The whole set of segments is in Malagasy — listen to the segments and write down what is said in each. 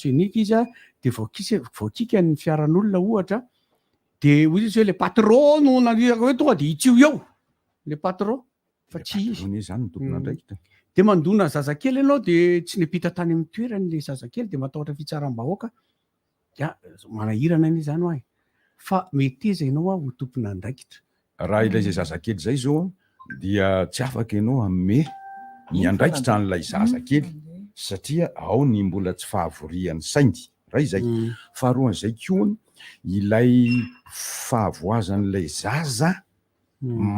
unique izy de voakika ny fiaran'olona ohatra de hoy izy hoe le patron no naniraka hoe tonga de itsio eo le patron fa tsy izy zany tompona ndraikitra de mandona zazakely ianao de tsy nepita tany amin'ny toerany le zazakely de matahotra fitsaram-bahoaka ya manahirana ny zany hoahy fa meteza ianao ho tompona ndraikitra raha ilay zay zazakely zay zao dia tsy afaka ianao amme miandraikitra an'ilay zazakely satria ao ny mbola tsy fahavorian'ny saingy raha izay faharoan'izay koa ilay fahavoazan'ilay zaza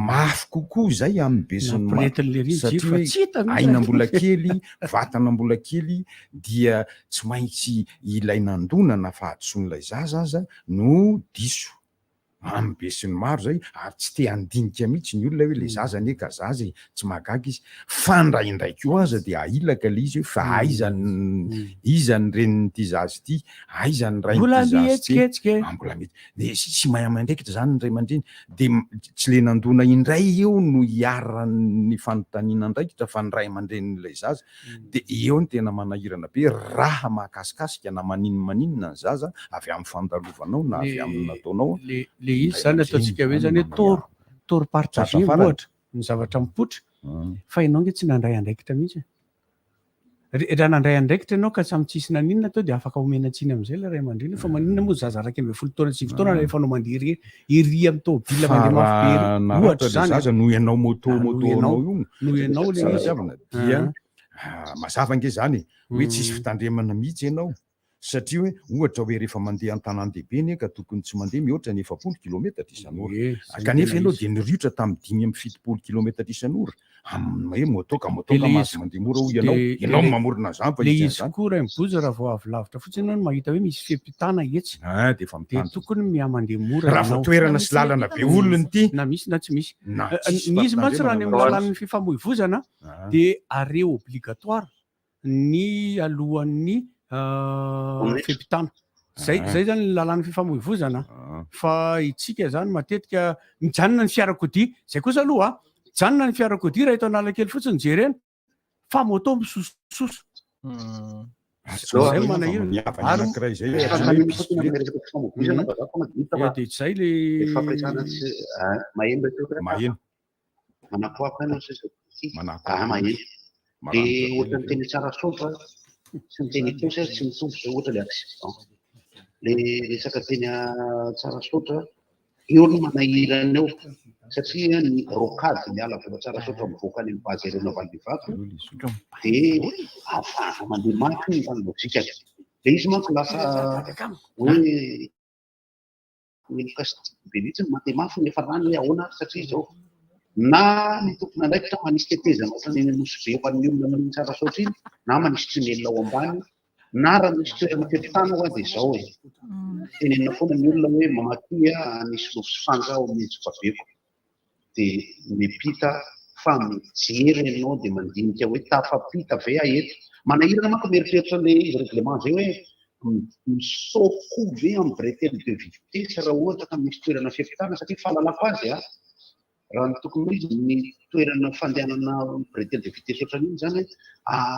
mafy kokoa zay amin'ny besin'ny satria ainam-bola kely vatana mbola kely dia tsy maintsy ilay nandonana fahadosoan'ilay zaza no diso amin'ny besin'ny maro zay ary tsy te handinika mihitsy ny olona hoe le zaza ne ka zaza tsy mahagaga izy fandray ndraiky io aza de ailaka le izy hoe fa aizany reniny zazy ity aizany raimbola mety de tsy mahay mandraikitra zany ny ray aman-dreny de tsy le nandona indray eo no hiaran'ny fanontaniana ndraikitra fa ny ray aman-drenin'ilay zaza de eo ny tena manahirana be raha mahakasikasika na maninona ny zaza avy amin'ny fandalovanao na avy amin'ny nataonao le izy zany ataontsika hoe zany hoe toro partagé ohatra ny zavatra mipoitra fa ianao nge tsy nandray andraikitra mihitsy raha nandray andraikitra ianao ka samy tsisy naninona tao de afaka omenatsiny am'izay la ray aman-dreny fa maninona moa zaza raika amby folo taona sy fotoana rehefa anao mandeha ery amin'ny tômôbila mandeha mafy be ohatra zany zaza no ianao motoanao io no ianao le zavana dia mazava nge zany hoe tsisy fitandremana mihitsy ianao satria hoe ohatra hoe rehefa mandeha an-tanàn-dehibe ne ka tokony tsy mandeha mihoatra ny 7 kilometatra isan'ora kanefa ianao de niriotra tamin'ny 5 kilometatra isan'ora hoe motoka maso mandeha mora ho ianao mamorona zany fa le izy koa ray miboza raha vao avy lavitra fotsiny ianao no mahita hoe misy fiampitana etsy de efa mitany tokony miamandeha mora raha vao toerana sy lalana be olona ity na misy na tsy misy ny izy mantsy raha ny amin'ny lalan'ny fifamoivozana de areo obligatoire ny alohan'ny fiampitana zay zany lalan'ny fifamoivozana fa itsika zany matetika mijanona ny fiarakodia zay kosa aloha mijanona ny fiarakodia raha eto analakely fotsiny jerena fa moto misosososo zay manahirana anankiray zay de zay le maheno de ohatra ny teny tsara sotra sy ny teny kosa tsy mitombo zay ohatra le accident le resaka teny tsara sotra eo no manahirana eo satria ny rocade miala vola tsara sotra mivoaka any amin'ny base aérien naval vato de afa mandeha mafy ny fanilozika le izy manko lasa hoe be mihitsy ny mandeha mafy nefa rany hoe ahoana satria zao na ny tompona ndraikitra manisy tetezana ohatra ny nosy be ho an'ny olona maniny tsara sotra iny na manisy trinelina ao ambany na raha misy toerana fiampitana hoa de zao tenenina foana ny olona hoe mamakia nisy nosy fanga ao amin'ny jokabeko de mipita fa mijery ianao de mandinika hoe tafapita ve aeto manahirana manko mieritreritra le règlement zay hoe misoko ve amin'ny bretelle de vitesse raha ohatra ka misy toerana fiampitana satria fahalalako azy raha ny tokony hoe izy ny toerana fandehanana bretelle de vitesse ohatran'iny zany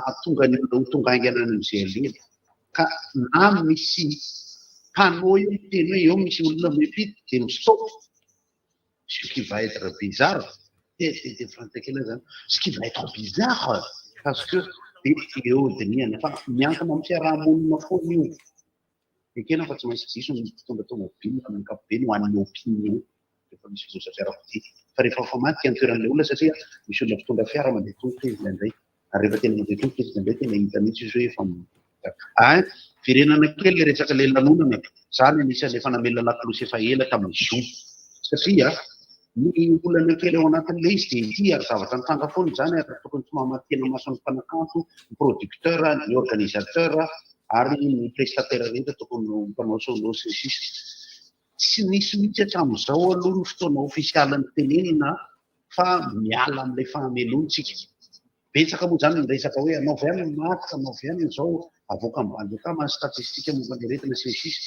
atonga ny olona ho tonga aingana an'izay alena ka na misy panneau eo miteny hoe eo misy olona mipita de mistop ce qui va être bizarre de fantakena zany ce qui va être bizarre parce que eo diniana fa miankina amin'ny fiarahamonina foana io ekena fa tsy maintsy diso ny tonga tomobile fa mankapobe no an'ny opinion rehefa misy vosa fiarakodia fa rehefa famatika ny toeran'ilay olona satria misy olona mpitondra fiara mandeha tongotra izy indray ary rehefa tena mandeha tongotra izy indray tena hita mihitsy izy hoe efa firenana kely le resaka le lanonana zany anisany efa namelona lakolosy efa ela tamin'ny zo satria ny olana kely ao anatin'le izy de ity ary zavatra nitanga foana zany ary tokony tsy mamatena mason'ny mpanakanto ny producteur ny organisateur ary ny prestataire rehetra tokony mpanao solo sy sisa tsy nisy mihitsy hatramin'izao aloha ny fotoana ofisialy ny tenenina fa miala amin'ilay fahamelontsika betsaka moa zany ny resaka hoe anao vyany ny maty anao vyany zao avoaka mbandoka ma statistika momba ny retina sy sisa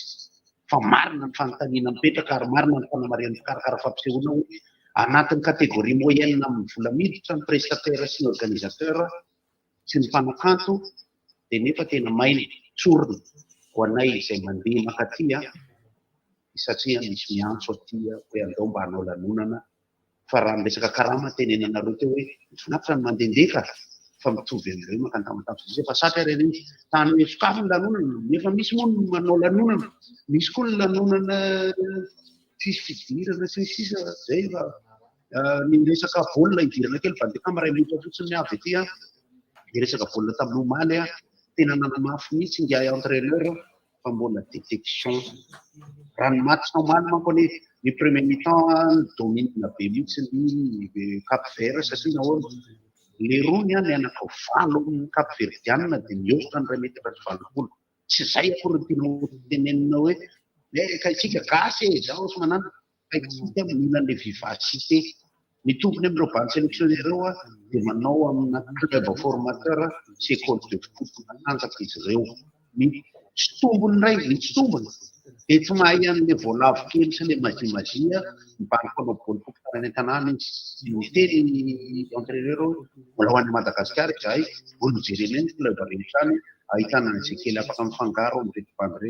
fa marina ny fanontaniana mipetraka ary marina ny fanamarian'ny fikarakara fampisehoana hoe anatin'ny kategoria moyenne amin'ny vola miditra ny prestataire sy ny organisateur sy ny mpanakanto dia nefa tena maina tsorona ho anay izay mandeha makaty satria misy miantso aty hoe andao mba hanao lanonana fa raha miresaka karama tenenanareo teo hoe finafitra ny mandehandeha fa mitovy amin'ireo makantamatafa fa saka reny tany hoe sokafy ny lanonana nefa misy moa no manao lanonana misy koa ny lanonana tsisy fidirana sisa zay fa ny resaka baolina idirana kely bandeka maray mitra fotsiny avy ety ny resaka baolina tamin'ny omaly tena nanamafy mihitsy ngia entraîneur fa mbola détection ranomaty sy omaly manko ny premier mi-temps dominina be mihitsy ny Cap Vert satria nahoana le rony ny anakavalo ny Cap Verdianina dia miositra ny 1 m tsy zay akory tenenina hoe ka isika gasy zao sy manana kaitsika mihinan'le vivacité mitombony amin'ireo bal sélectionnaire eo dia manao amina club formateur sy école de foot nanjaka izy ireo tsy tombony ray tsy tombony dia tsy mahay an'le voalavo kely sy le mazimazia mibany fanao baolina fokotarany an-tanàna izy miteny entraîneur mbola ho an'ny Madagasikara zahay mbola mijerena eny club rehetrany ahitana an'izay kely afaka mifangaro amin'irety bandre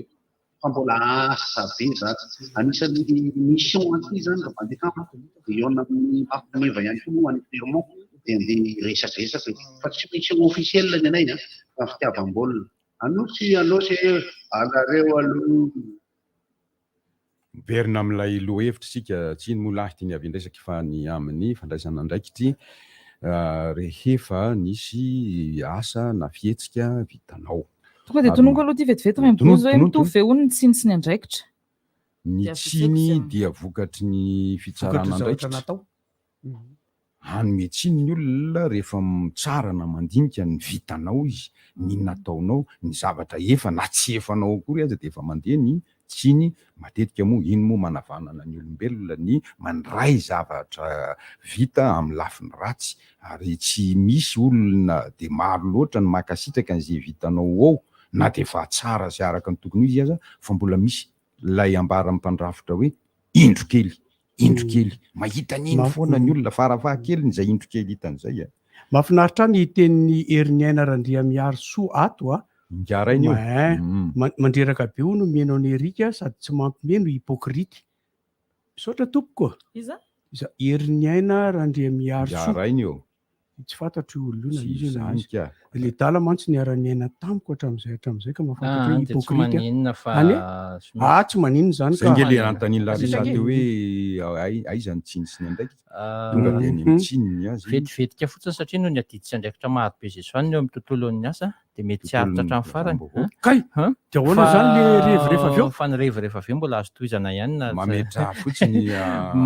fa mbola asa be zany anisan'ny mission aty zany raha bandekama dia eo amin'ny mampameva ihany koa moa any Clermont dia andeha resadresaka fa tsy mission officiel ny anay fa fitiavam-baolina anosy anareo aloha miverina amin'ilay lohevitra isika tsy ino moa lahy tiany avy ndraisaky fa ny amin'ny fandraisana ndraikitry rehefa nisy asa na fihetsika vitanao tonga dia tononko aloha ty vetivety mibozo hoe mitovy ve hono ny tsiny sy ny andraikitra ny tsiny dia vokatry ny fitsarana andraikitra hanome tsiny ny olona rehefa tsara na mandinika ny vitanao izy ny nataonao ny zavatra efa na tsy efanao akory aza dia efa mandeha ny tsiny matetika moa ino moa manavanana ny olombelona ny mandray zavatra vita amin'ny lafiny ratsy ary tsy misy olona dia maro loatra ny makasitraka n'izay vitanao ao na dia efa tsara sy araka ny tokony izy aza fa mbola misy lay ambara mpandrafitra hoe indro kely mahita niny foana ny olona farafaha kely nyzay indro kely hitan'izay mahafinaritra ny tenin'ny Herniaina Randriamiaro Soa ato ngarainy io mandreraka be ho no mienao ny Erika sady tsy mampimeno hypocrite misaotra tompoko iza Herniaina Randriamiaro Soa ngarainy io tsy fantatro olona izy zany ka le dala mantsy ny araniaina tamiko hatram'izay ka mahafantatra hoe hypocrite tsy maninona zany ka ngely antaniny larisate hoe aiza ny tsiny sy ny andraikitra tonga dia ny mitsininy azy vetivetika fotsiny satria noho ny adiditsy andraikitra maro be zay soany eo amin'ny tontolon'ny asa dia mety tsy aritra hatramin'ny farany kay dia ahoana zany le revy rehefa avy eo fa ny revy rehefa avy eo mbola azo tohizana ihany mametra fotsiny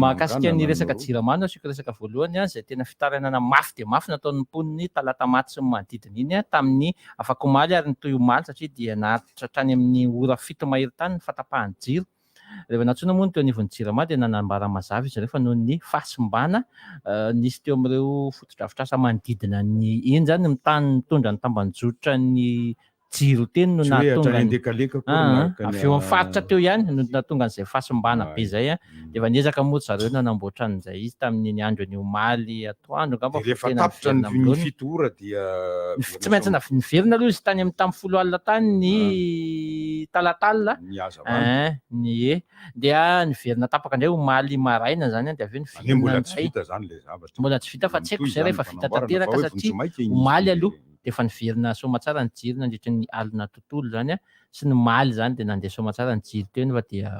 mahakasika ny resaka jirama no asiko resaka voalohany zay tena fitaranana mafy dia mafy nataon'ny mponiny talata maty sy ny manodidina iny tamin'ny afaka omaly ary ny toy omaly satria dia naharitra hatrany amin'ny ora 7 mahery tany ny fatapahany jiro rehefa natsoina moa ny teo anivon'ny jirama dia nanambara mazava izy rehefa noho ny fahasimbana nisy teo amin'ireo fotodrafitrasa manodidina ny iny zany mitany mitondra ny tambanjotra ny jiro teny no nahatonga avy eo faritra teo ihany no nahatonga an'izay fahasimbana be zay dia efa niezaka moa zareo nanamboatra an'izay izy tamin'ny andro ny omaly atoandro ngamba rehefa tapitra ny fitoora dia tsy maintsy niverina aloha izy tany amin'ny tamin'ny 10 alina tany ny talatalina dia niverina tapaka indray omaly maraina zany dia avy eo mbola tsy vita zany le zavatra mbola tsy vita fa tsy haiko zay rehefa vita tanteraka satria omaly aloha dia efa niverina soma tsara ny jiro nandritra ny alina tontolo zany sy ny maly zany dia nandeha soma tsara ny jiro teo nefa dia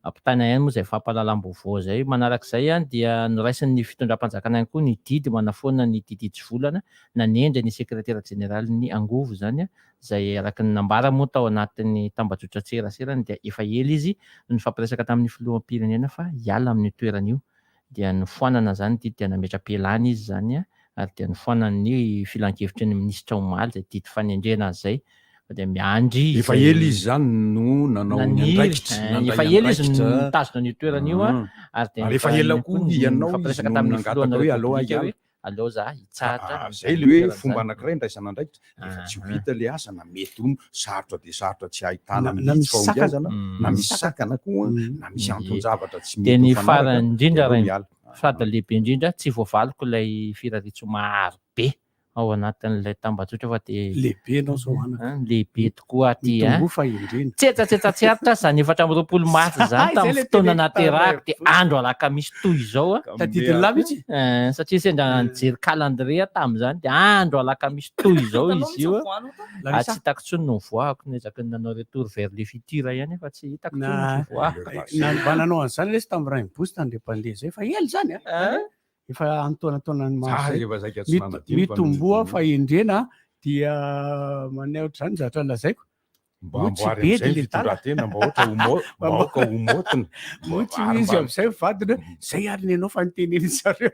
ampitana ihany moa izay fampahalalam-baovao zay manarak'izay dia noraisin'ny fitondram-panjakana ihany koa ny didy manafoana ny diditsy volana nanendra ny sekretera jeneraly ny angovo zany izay araka ny nambara moa tao anatin'ny tambajotra tserasera dia efa ela izy no nifampiresaka tamin'ny filoham-pirenena fa hiala amin'ny toeran'io dia nifoanana zany didy dia nametra-pialana izy zany ary dia nifoanany filan-kevitry ny minisitra omaly zay didy fanendrena azy zay dia miandry efa ela izy zany no nanao ny andraikitra efa ela izy nitazona ny toeran'io ary efa ela koa ianao fampiresaka tamin'ny filohana hoe aleo za hitsahatra zay le hoe fomba anankiray ndraisana andraikitra efa tsy ho vita le asa na mety ono sarotra dia sarotra tsy ahitana mihitsy fahongazana na misy sakana koa na misy anton-javatra tsy dia ny farany indrindra sady lehibe indrindra tsy voavaliko ilay firaritso maro be ao anatin'ilay tambazotra fa dia lehibe anao zao ana lehibe tokoa aty mitombo fahendrena tsetsatsetsatsyaritra zany 420 maty zany tamin'ny fotoana naterahako dia andro alakamisy toy izao tadidiny lahy mihitsy satria sendra nijery calendrier tamin'izany dia andro alakamisy toy izao izy io tsy hitako tsony no mivoahako nezaky nanao retour vers le futur ihany fa tsy hitako tsony no mivoahako nanao an'izany lesy tamin'ny ray mibozy tany ndepandeha zay fa ely zany efa antonataonany maro mitomboa fahendrena dia manay ohatr' zany zatra lazaiko mboamboary am'izay fitondratena mba ohatra maoka homotina motsy izy am'izay vadina zay ary ny anao fa niteneny zareo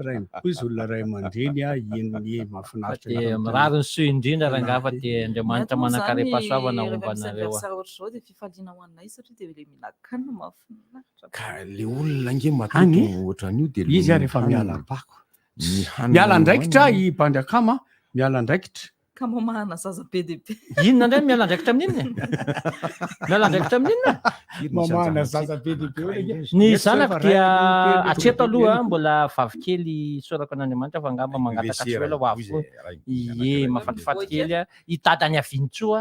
ray mibozy olona ray aman-dreny eny mahafinaritra mirary ny soa indrindra raha ngafa dia Andriamanitra manakare-pahasoavana ombanareo zao dia fifaliana ho anay satria dia le mila kanina mahafinaritra ka le olona nge matoto ohatran'io dia izy ary efa miala am-pako miala ndraikitra i bandrakama miala ndraikitra ka mamahana zaza be dia be inona indray miala ndraikitra amin'inona miala ndraikitra amin'inona mamahana zaza be dia be ny zanako dia atreto aloha mbola vavikely sorako an'Andriamanitra fa ngamba mangataka soela ho avo ie mafatifaty kely hitadany aviantsoa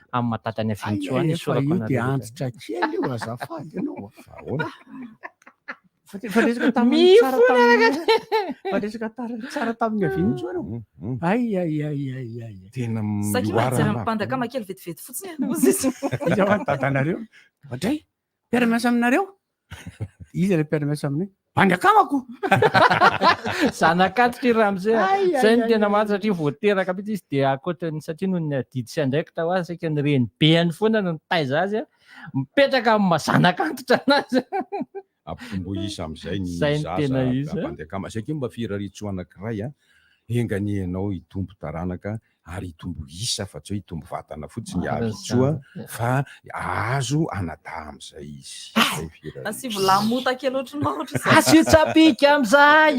amin'ny matatany aviantsoa ny sorako io dia antitra kely io azafady ianao faresaka tamin'ny tsara tamin'ny aviantsoa ianao ay tena sakimajera mipandakama kely vetivety fotsiny izy tatanareo odray mpiara-miasa aminareo izy ary mpiara-miasa aminay bandakamako zanakatitra raha am'izay zay no tena maty satria voateraka mihitsy izy dia akoatrany satria no ny adidy sy andraikitra ho azy saika ny reny beany foana no nitaiza azy mipetraka amin'ny mazanakantitra anazy ampombo isa am'izay ny tena izy bandakama saika mba firaritsoa anankiray engany ianao hitombo taranaka ary hitombo isa fa tsy hoe hitombo vatana fotsiny avitsoa fa azo anadaha am'izay izy asivo lamota kely ohatrany ohatra asitsapika am'izay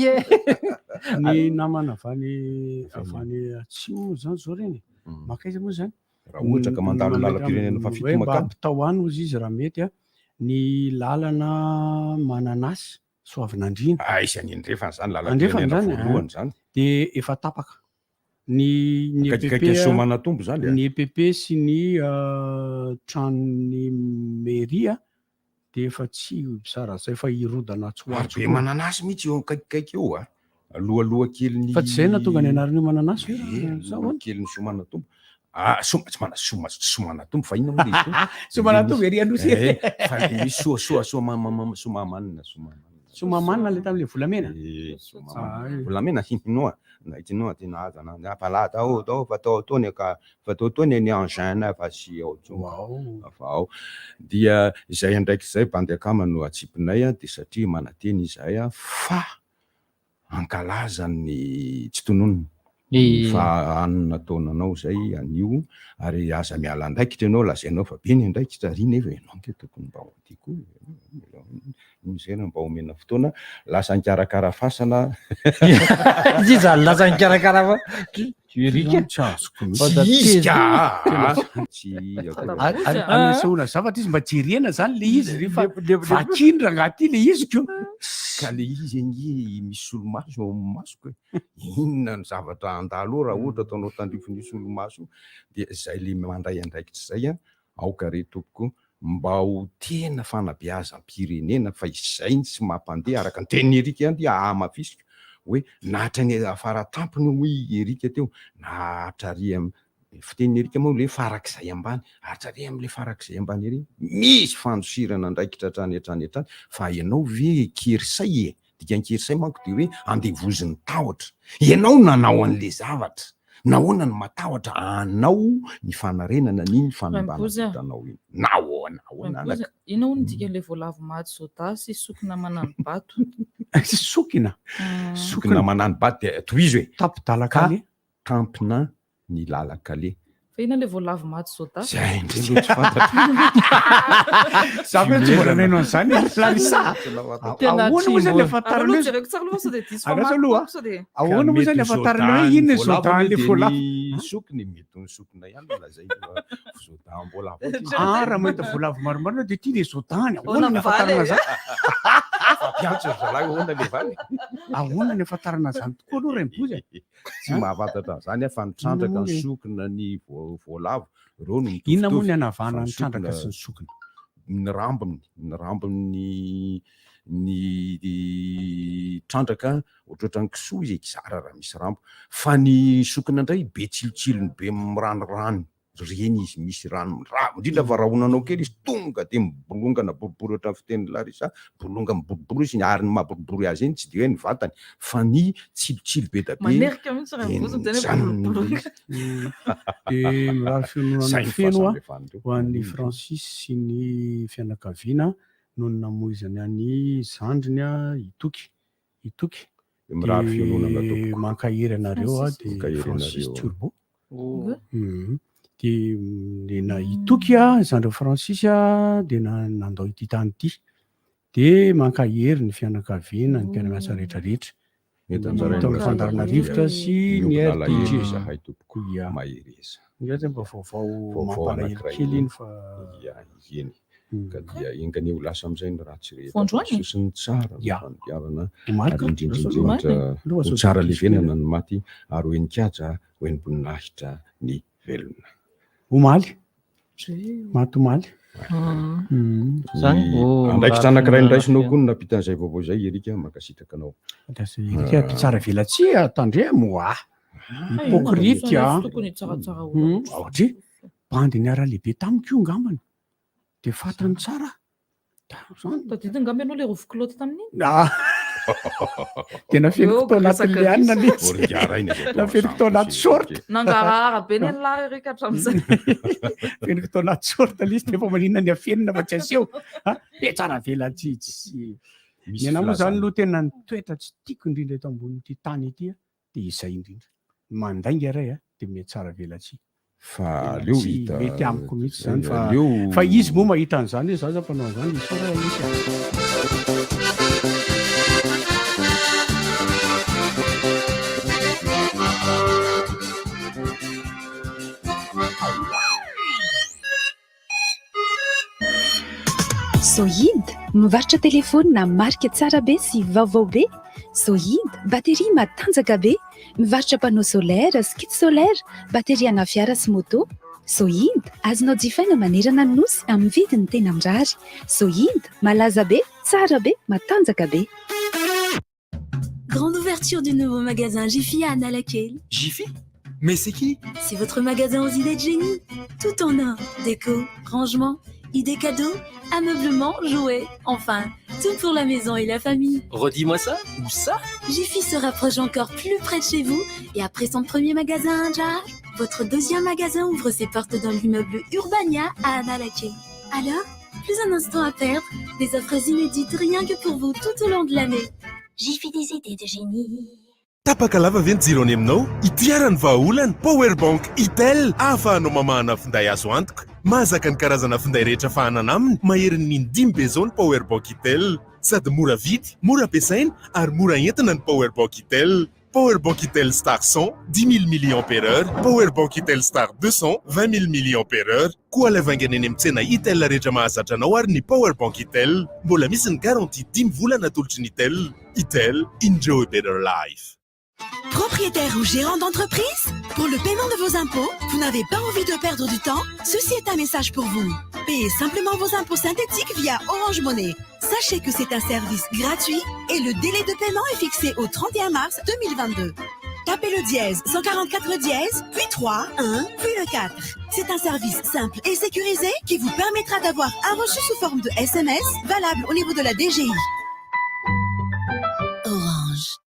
ny namana avany atsimo zany zao reny makaiza moa zany raha ohatra ka mandalo lalam-pirenena fa fito makany ampitao any ozy izy raha mety ny lalana mananasy soavinandrina isany indrefany zany lalam-pirenena voalohany zany dia efa tapaka ny somanatombo zany ny EPP sy ny tranony mairia dia efa tsy tsara zay fa irodana tsoatsy be mananasy mihitsy eo akaikikaiky eo aloaloha kely fa tsy zay natonga ny anarany mananasy kely ny somanatombo somanatombo fa ina moa izy somanatombo ery anosy fa misy somamanina somamanina le tamin'le volamena volamena hitinoa tena azana apalata fatao tony ny engin fa sy ao dia izay andraiky zay bandakama no atsipinay dia satria manateny izay fa ankalaza ny tsy tononona fa anona taonanao zay anio ary aza miala andraikitra ianao lazainao fa be ny andraikitra ry nefa ianao ke tokony mba tiako zena mba omena fotoana lasa nikarakara fasana izy zany lasa nikarakara fa anesoana zavatra izy mba jerena zany le izy rehefa vakindra angaty le izy ko ka le izy ngy misy solomaso ao amin'ny masoko inona ny zavatra andalo raha ohatra ataonao tandrifony solomaso dia zay le mandray andraikitra zay aoka re tompoko mba ho tena fanabeazam-pirenena fa izay tsy mampandeha araka ny teny erika ihany dia amafisika hoe nahatra ny afara tampony hoy erika teo nahatrary fiteny erika moa le farak'izay ambany atrary am'le farak'izay ambany ery misy fandosirana andraikitra hatrany fa ianao ve kerisay dikankerisay manko dia hoe andevoziny tahotra ianao nanao an'le zavatra nahoana ny matahotra anao ny fanarenana niny fanambananao iny nahoana ina hono dikan'le voalavo maty soda sy sokina manano bato sokina manano bato dia toizy hoe tampidalakale tampina ny lalakale fa ina le voalavo maty soda zay indray lo tsy fantatra zavatra tsy mbola naino an'izany larisa ahoana moa zany le afantarana ahoana moa zany le afantarana hoe ino ny soda le voalavo sokiny mety ny sokina ihany lazay soda mbola raha mahita voalavo maromaro dia ity le sodany ahoana ny afantarana zany Fampiantso zalahy hoana le vany. Ahoana ny afantarana zany tokoa aloha Raimbozy. Tsy mahafantatra zany fa ny trandraka ny sokina ny voalavo reo no Inona moa mitovitovy. ny anavahana ny trandraka sy ny sokina? Ny rambony ny trandraka ohatrohatrany kisoa izy ekizara raha misy rambo fa ny sokina indray be tsilotsilony be ranoranony reny izy misy rano indrindra fa raha honanao kely izy tonga de mibolongana boribory ohatran'ny fiteny Larisa bolongany boribory izy ary ny mahaboribory azy iny tsy de hoe ny vatany fa ny tsilotsilo be da be manerika mihitsy Raimbozy de mirary fiononana feno ho an'ny Francis sy ny fianakaviana no namoizany any zandriny itoky mirary fiononana de tompoko mankahery anareo de mankahery Francis anareo. Turbo de na itoky zandry Francis de nandao ity tany ity de mankahery ny fianakaviana ny mpiara-miasa rehetrarehetra mety tamin'ny fandarana rivotra sy ny RTG zahay tompoko ia mahereza ndraty mba vaovao mampalahelo anankiray kely iny fa eny ka dia enganeo lasa am'izay ny ratsy Fondroany? rehetra sosiny tsara Ya. fandiavana omalika ary indrindrindrindra ho tsara levenana ny maty ary hoeny kaja hoeny boninahitra ny velona omaly maty omaly Zany andraikitra anankiray niraisinao koa no nampitan'izay vaovao zay erika makasitraka anao tsara velatsia tandremo hypokrita tokony tsaratsara ohatry bandy ny ara-lehibe tamiko io ngambany de fatany tsara tadidiny ngamba ianao le rovokiloty tamin'iny tena feniko tao anatin'le anina Origara iny zay feniko tao anaty short nangarahara be ny an'lary reka hatramin'izay feniko tao anaty short lisy de fa maninona ny afenina fa tsy aseho e tsara velatsy ny ana moa zany loha tena nitoetra tsy tiako indrindra eto ambon'ity tany ity de izay indrindra mandainga ray de mety tsara velatsy fa leo hita mety amiko mihitsy zany leo fa izy moa mahita an'izany hoe za za mpanao an'izany isora misy Zoid, mivarotra telefônina marika tsara be sy vaovao be. Zoid, bateria matanjaka be, mivarotra panneau solaire, skid solaire, bateria ana fiara sy moto. Zoid, azonao jifaina manerana ny nosy amin'ny vidiny tena mirary. Zoid, malaza be, tsara be, matanjaka be. Grande ouverture du nouveau magasin Jiffy à Annalakale. Jiffy? Mais c'est qui? C'est votre magasin aux idées de génie. Tout en un. Déco, rangement, idées cadeaux, ameublement, jouets, enfin, tout pour la maison et la famille. Redis-moi ça. Où ça? Jiffy se rapproche encore plus près de chez vous et après son premier magasin à Andjar, votre deuxième magasin ouvre ses portes dans l'immeuble Urbania à Annalakale. Alors, plus un instant à perdre, des offres inédites rien que pour vous tout au long de l'année. Jiffy des idées de génie. Tapaka lava veny jirony aminao itiarany vahaolany Powerbank Itel ahafahanao mamahana finday azo antoka mahazaka ny karazana finday rehetra fahanana aminy maherin'ny indimy be zao ny Powerbank Itel sady mora vidy mora ampiasaina ary mora entina ny Powerbank Itel. Powerbank Itel Star 100 10 000 mAh, Powerbank Itel Star 200 20 000 mAh. Koa lavaingana eny amin'ny tsena Itel rehetra mahazatra anao ary ny Powerbank Itel mbola misy ny garantie 10 volana atolotry ny Itel. Itel, enjoy a better life. Propriétaire ou gérant d'entreprise? Pour le paiement de vos impôts, vous n'avez pas envie de perdre du temps? Ceci est un message pour vous. Payez simplement vos impôts synthétiques via Orange Money. Sachez que c'est un service gratuit et le délai de paiement est fixé au 31 mars 2022. Tapez le dièse 144 dièse, puis 3, 1, puis le 4. C'est un service simple et sécurisé qui vous permettra d'avoir un reçu sous forme de SMS valable au niveau de la DGI. Orange.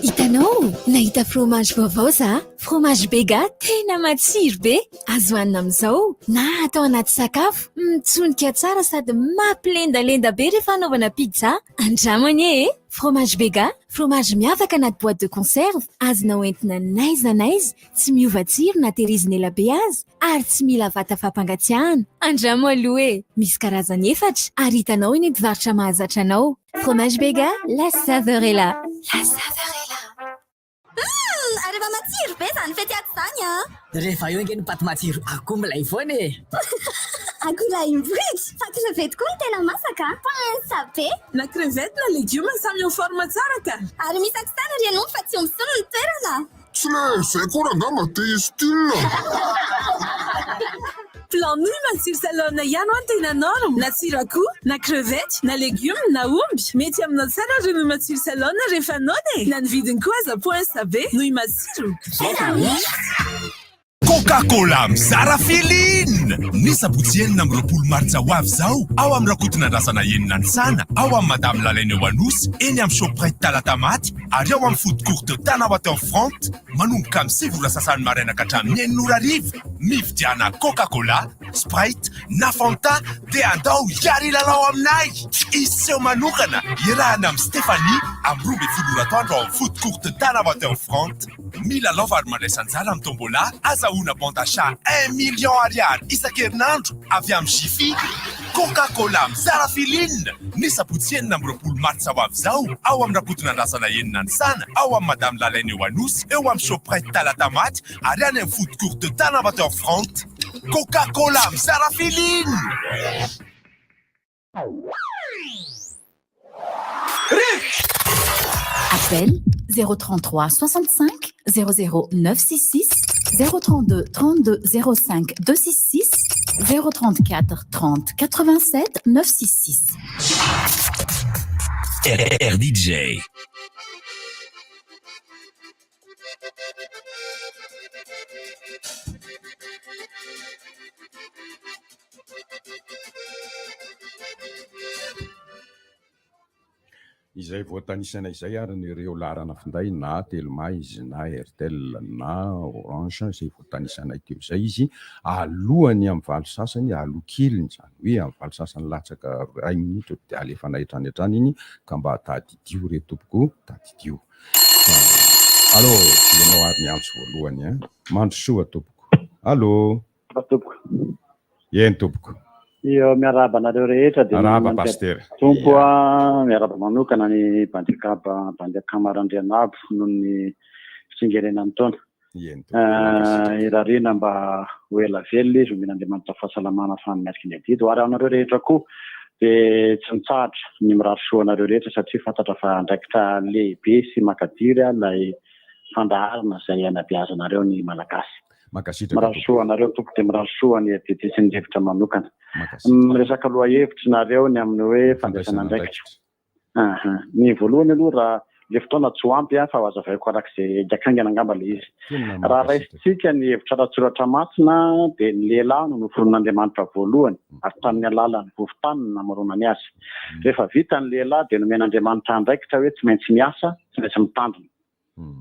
Hitanao, nahita fromage vaovao za, fromage Bega tena matsiro be, azo hanina amin'izao na atao anaty sakafo, mitsonika tsara sady mampilendalenda be rehefa anaovana pizza. Andramany e, fromage Bega, fromage miavaka anaty boîte de conserve, azonao entina n'aiza n'aiza, tsy miova tsiro na tehirizina ela be azy, ary tsy mila vata fampangatsiahana. Andramo aloha e, misy karazany efatra, ary hitanao eny mpivarotra mahazatra anao. Fromage Bega, la saveur est là. La saveur est là. Areva matsiro be zany fety ato zany a. Rehefa eo ange ny paty matsiro akoho milay foana e. Akola imbridge fa crevette koa ny tena masaka pensa be na crevette na légume samy eo forme tsara ka ary misaka tsara ry ianao fa tsy misolo ny toerana tsy le zay koa rangama te style plan nouille matsiro salona ihany ho antenanao na tsirakoa na crevette na légume na omby mety aminao tsara ry nouille matsiro salona rehefa anao de na ny vidiny koa aza poinsa be nouille matsiro Coca-Cola mizara filin ny sabotsy enina amin'ny roapolo martsa ho avy zao ao amin'ny rakotina andrasana enina ny sana ao amin'ny madame lalainy eo anosy eny amin'ny shoprite talata-maty ary ao amin'ny food courte Tanawatao front manomboka amin'ny sivora sasany maraina ka hatramin'ny 9:00 mividiana Coca-Cola, Sprite na Fanta dia andao iary lalao aminay iseho manokana iarahana amin'ny Stéphanie amin'ny 12 atoandro ao amin'ny food courte Tanawatao front milalao vary mandraisanjara amin'ny tombola azahoana bon d'achat 1 million ariary isan-kerinandro avy amin'ny Jiffy Coca-Cola mizara filinina ny sabotsy enina amin'ny roapolo martsa ho avy zao ao amin'ny rakotina andrasana enina ny sana ao amin'ny madame lalainy eo anosy eo amin'ny shoprite talata-maty ary any amin'ny food courte Tanawatao front Coca-Cola mizara filinina Appel 033 65 00 966 032 32 05 266 034 30 87 966 RDJ izay voatanisana izay ary nireo larana finday na Telma izy na Airtel na Orange izay voatanisana teo izay izy alohany amin'ny valo sasany alokeliny zany hoe amin'ny valo sasany latsaka 1 minitra dia alefa nahitrany hatrany iny ka mba tadidio re tompoko tadidio allo ianao ary miantso voalohany mandro soa tompoko allo tompoko eny tompoko io miaraba anareo rehetra dia araba pasteur tompo miaraba manokana ny bandiakamarandrianabo noho ny fitsingerenany taona irarina mba ho ela velona izy omen'Andriamanitra fahasalamana samy miasika ny adidy ary anareo rehetra koa dia tsy mitsahatra ny mirary soa anareo rehetra satria fantatra fa andraikitra lehibe sy makadiry ilay fandaharana izay anabeazanareo ny malagasy mirary soa anareo tompo dia mirary soa ny adidy sy ny hevitra manokana resaka loha hevitra nareo ny amin'ny hoe fandraisana andraikitra ny voalohany aloha raha le fotoana tsy ho ampy fa ho azavaiko arak'izay gakangana angamba le izy raha raisitsika ny hevitra ratsoratra masina dia ny lehilahy no noforon'Andriamanitra voalohany ary tamin'ny alalan'ny vovotany namoronany azy rehefa vita ny lehilahy dia nomen'Andriamanitra andraikitra hoe tsy maintsy miasa tsy maintsy mitandrina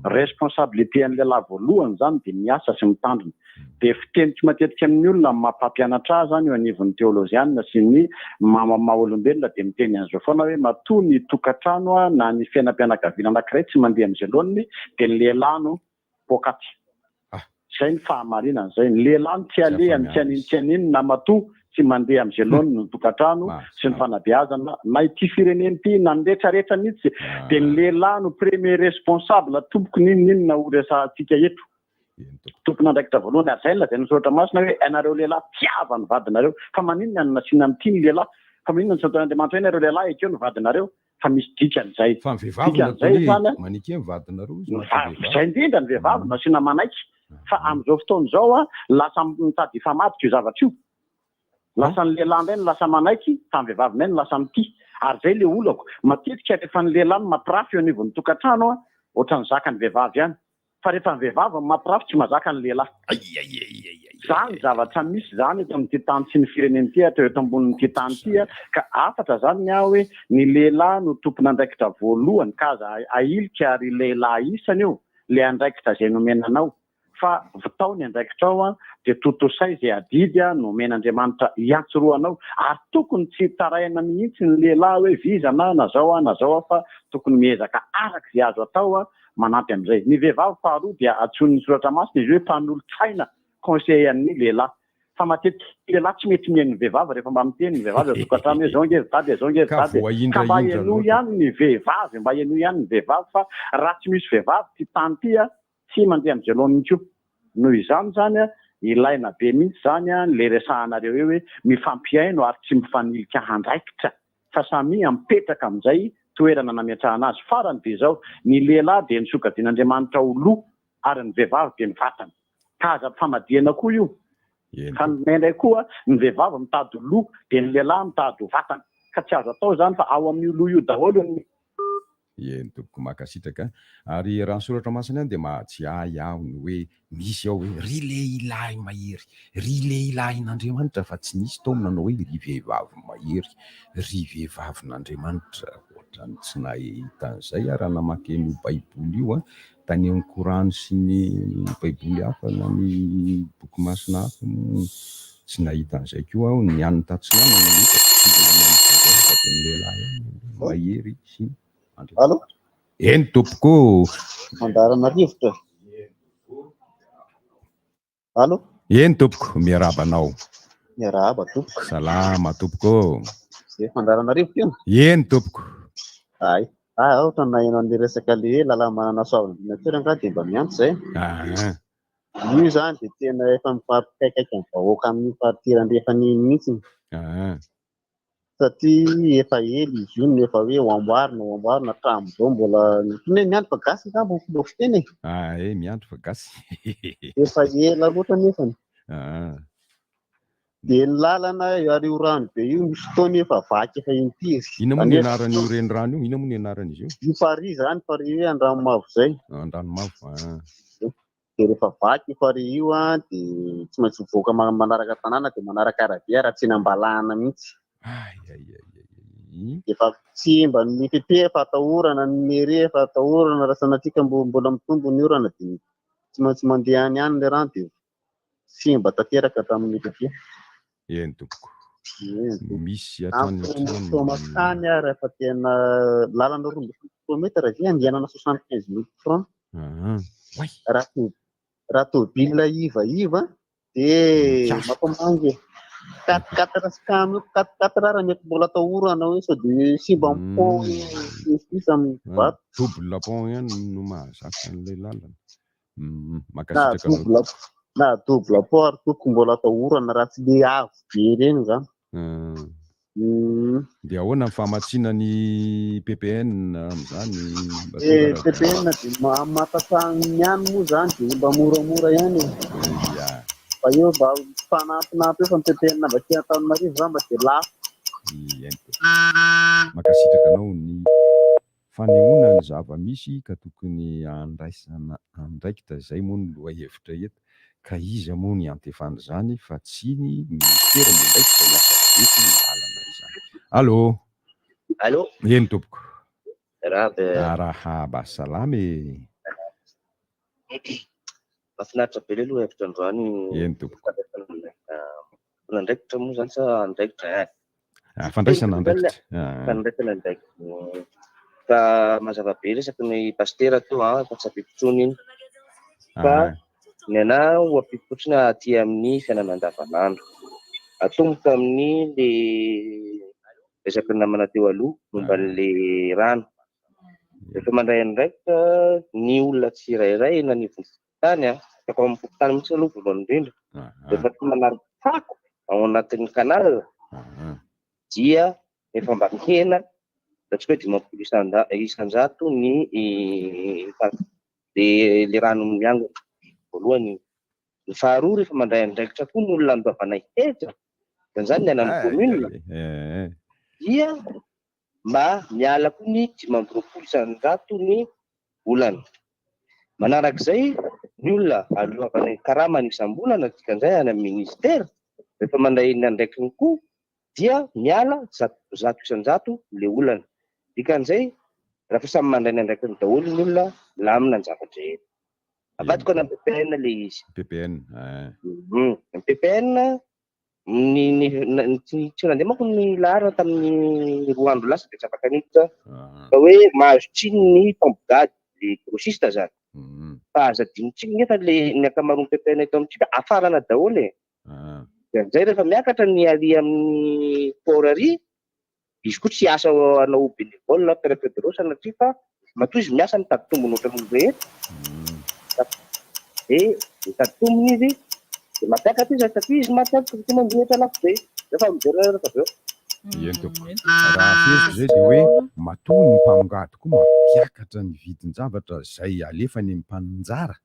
responsabilité an'ny lehilahy voalohany zany dia miasa sy mitandrina dia fiteniko matetika amin'ny olona mampampianatra zany eo anivon'ny teolozianina sy ny maha-olombelona dia miteny an'izao foana hoe matoa ny tokantrano na ny fiainam-pianakaviana anankiray tsy mandeha amin'izay dia ny lehilahy no pokaty izay ny fahamarinana izay ny lehilahy no tsy alehany tsy aniny na matoa tsy mandeha amin'izay loany ny tokantrano sy ny fanabeazana na ity fireneny ity na ny rehetrarehetra mihitsy dia ny lehilahy no premier responsable tompoko ninona ho resantsika eto tompona andraikitra voalohany ary zay lazay nysoratra masina hoe ianareo lehilahy tiava ny vadinareo fa maninona ny nasiana amin'ity ny lehilahy fa maninona ny sotan'Andriamanitra hoe nareo lehilahy ekeo ny vadinareo fa misy dikan'izay dikan'izay zay indrindra ny vehivavy nasiana manaiky fa amin'izao fotoana izao lasa mitady ifamadika io zavatra io lasa ny lehilahy indray no lasa manaiky fa ny vehivavy indray no lasa mity ary zay le olako matetika rehefa ny lehilahy no mampirafy eo anivon'ny tokantrano ohatran'ny zakany vehivavy ihany fa rehefa ny vehivavy mampirafy tsy mahazaka ny lehilahy zany zavatra misy zany eto amin'ity tany sy ny fireneny ity atao eto ambonin'ity tany ity ka afatra zany ny hoe ny lehilahy no tompona andraikitra voalohany ka aza ailika ary lehilahy isany io le andraikitra izay nomenanao fa vitao ny andraikitra ao dia totosay izay adidy no omen'Andriamanitra hiantsoroanao ary tokony tsy taraina mihitsy ny lehilahy hoe viza na zao fa tokony miezaka arak'izay azo atao manampy amin'izay ny vehivavy faharoa dia atsoin'ny soratra masina izy hoe mpanolotsaina conseil an'ny lehilahy fa matetika lehilahy tsy mety mihaino ny vehivavy rehefa mba miteny ny vehivavy tokantrano hoe zao ngevy tady zao ngevy tady ka mba hiaino ihany ny vehivavy fa raha tsy misy vehivavy ty tany ty tsy mandeha amin'izay lohan'ny koa noho izany zany ilaina be mihitsy zany a le resahanareo eo hoe mifampiaino ary tsy mifanilika andraikitra fa samy mipetraka amin'izay toerana namiatrahana azy. Farany be zao ny lehilahy dia nisokadian'Andriamanitra ho loha ary ny vehivavy dia ny vatana. Kaza famadihana koa io. Fa nendray koa ny vehivavy mitady loha dia ny lehilahy mitady vatana. Ka tsy azo atao zany fa ao amin'io loha io daholo ny tompoko makasitraka ary raha ny soratra masina any dia mahatsiahy aho ny hoe misy ao hoe ry lehilahy mahery, ry lehilahin'Andriamanitra fa tsy nisy tao nanao hoe ry vehivavy mahery, ry vehivavin'Andriamanitra. Ohatrany tsy nahita an'izay raha namaky io baiboly io tany amin'ny Korano sy ny baiboly hafa na ny boky masina hafa tsy nahita an'izay koa aho ny an'ny tatsinana no hita ny lehilahy mahery sy Allô? Eny tompoko. Mandarana rivotra. Allô? Eny tompoko, miarahaba anao. Miarahaba tompoko. Salama tompoko. Mandarana rivotra io? Eny tompoko. Ay. Ohatra naheno an'le resaka le lalàna soavina dinatera nga dia mba miantso zay. Io zany dia tena efa mifampikaikaika ny vahoaka amin'ny fahatirandrefany mihitsy. Satria efa ely izy io no efa hoe ho amboarina hatramin'izao mbola ny miandry fa gasy ngamba ny fiteny e. Miandry fa gasy. Efa ela loatra nefany. Dia ny lalana ary io rano be io misy fotoana efa vaky efa impiry. Ina moa ny anaran'io renirano io? Ina moa ny anaran'izy io? Io Fary zany, Fary hoe Andranomavo zay. Andranomavo. Dia rehefa vaky Fary io dia tsy maintsy mivoaka manaraka tanàna dia manaraka arabe raha tsy nambalahana mihitsy. Efa tsy mba ny pepe efa atahorana, ny mairie efa atahorana raha sanatrika mbola mitombo ny orana dia tsy maintsy mandeha any le rano dia tsy mba tanteraka tamin'ny pepe. Eny tompoko. Misy atany Tomasany rehefa tena lalana 12 kilometatra dia andianana 75 000 francs. Raha tôbila iva dia mampamangy 4 raha mety mbola atahorana hoe sao dia simba mipon isa amin'ny vato. Double pont ihany no mahazaka an'ilay lalana. Na double pont ary toko mbola atahorana raha tsy dia avo be ireny zany. Dia ahoana ny famatsiana ny PPN amin'izany? PPN dia mampatahany ihany moa zany dia mba moramora ihany. Fa eo mba fanampinampy eo fa ny PPN mba tsy ataony marivo zany mba dia lafo. Makasitraka anao ny fanehoana ny zava-misy ka tokony andraisana andraikitra izay moa ny lohahevitra eto. Ka iza moa ny antefana izany fa tsy ny ministera ndraikitra miasa vaventy ny lalana izany. Allô? Allô? Eny tompoko. Rahaba salamy. Mahafinaritra be ilay lohahevitra androany. Eny tompoko. Andraikitra moa zany sa andraikitra? Fandraisana andraikitra. Fandraisana andraikitra. Ka mazava be resaky ny pastera teo fa tsy ampipitrony iny. Fa ny anahy ho ampipitrona aty amin'ny fiainana andavanandro. Atomboka amin'ny le resaky namana teo aloha momba le rano. Rehefa mandray andraikitra ny olona tsirairay na ny tany fa ao amin'ny fokontany mihitsy aloha voalohany indrindra. Rehefa tsy manaraka fako ao anatin'ny kanala dia efa mba mihena ataontsika hoe 100 ny le rano miangona voalohany. Ny faharoa rehefa mandray andraikitra koa ny olona andovana iheza zany ny anan'ny commune dia mba miala koa ny 520 ny olana. Manarak'izay ny olona alovana karama ny isam-bolana dikan'izay any amin'ny ministera rehefa mandray ny andraikiny koa dia miala 100 le olana. Dikan'izay raha samy mandray ny andraikiny daholo ny olona lamina ny zavatra rehetra. Avadika na PPN le izy. PPN. Ny PPN tsy nandeha manko ny laharana tamin'ny 2 andro lasa dia tsy afaka niditra fa hoe mahazo tsiny ny mpambogady le grossiste zany. Fa aza adinotsika nefa ny ankamaroan'ny PPN eto amintsika afarana daholo e. Zay rehefa miakatra ny ary amin'ny port ary izy koa tsy asa anao bénévole période de rosa satria fa matoa izy miasa mitady tombony ohatran'olo rehetra. Dia mitady tombony izy dia matiaka ty izy satria izy matiaka ty mandohatra lafo be rehefa mijery rehefa avy eo. Entoko raha feziko zay dia hoe matoa ny mpamongady koa mampiakatra ny vidin-javatra zay alefany amin'ny mpaninjara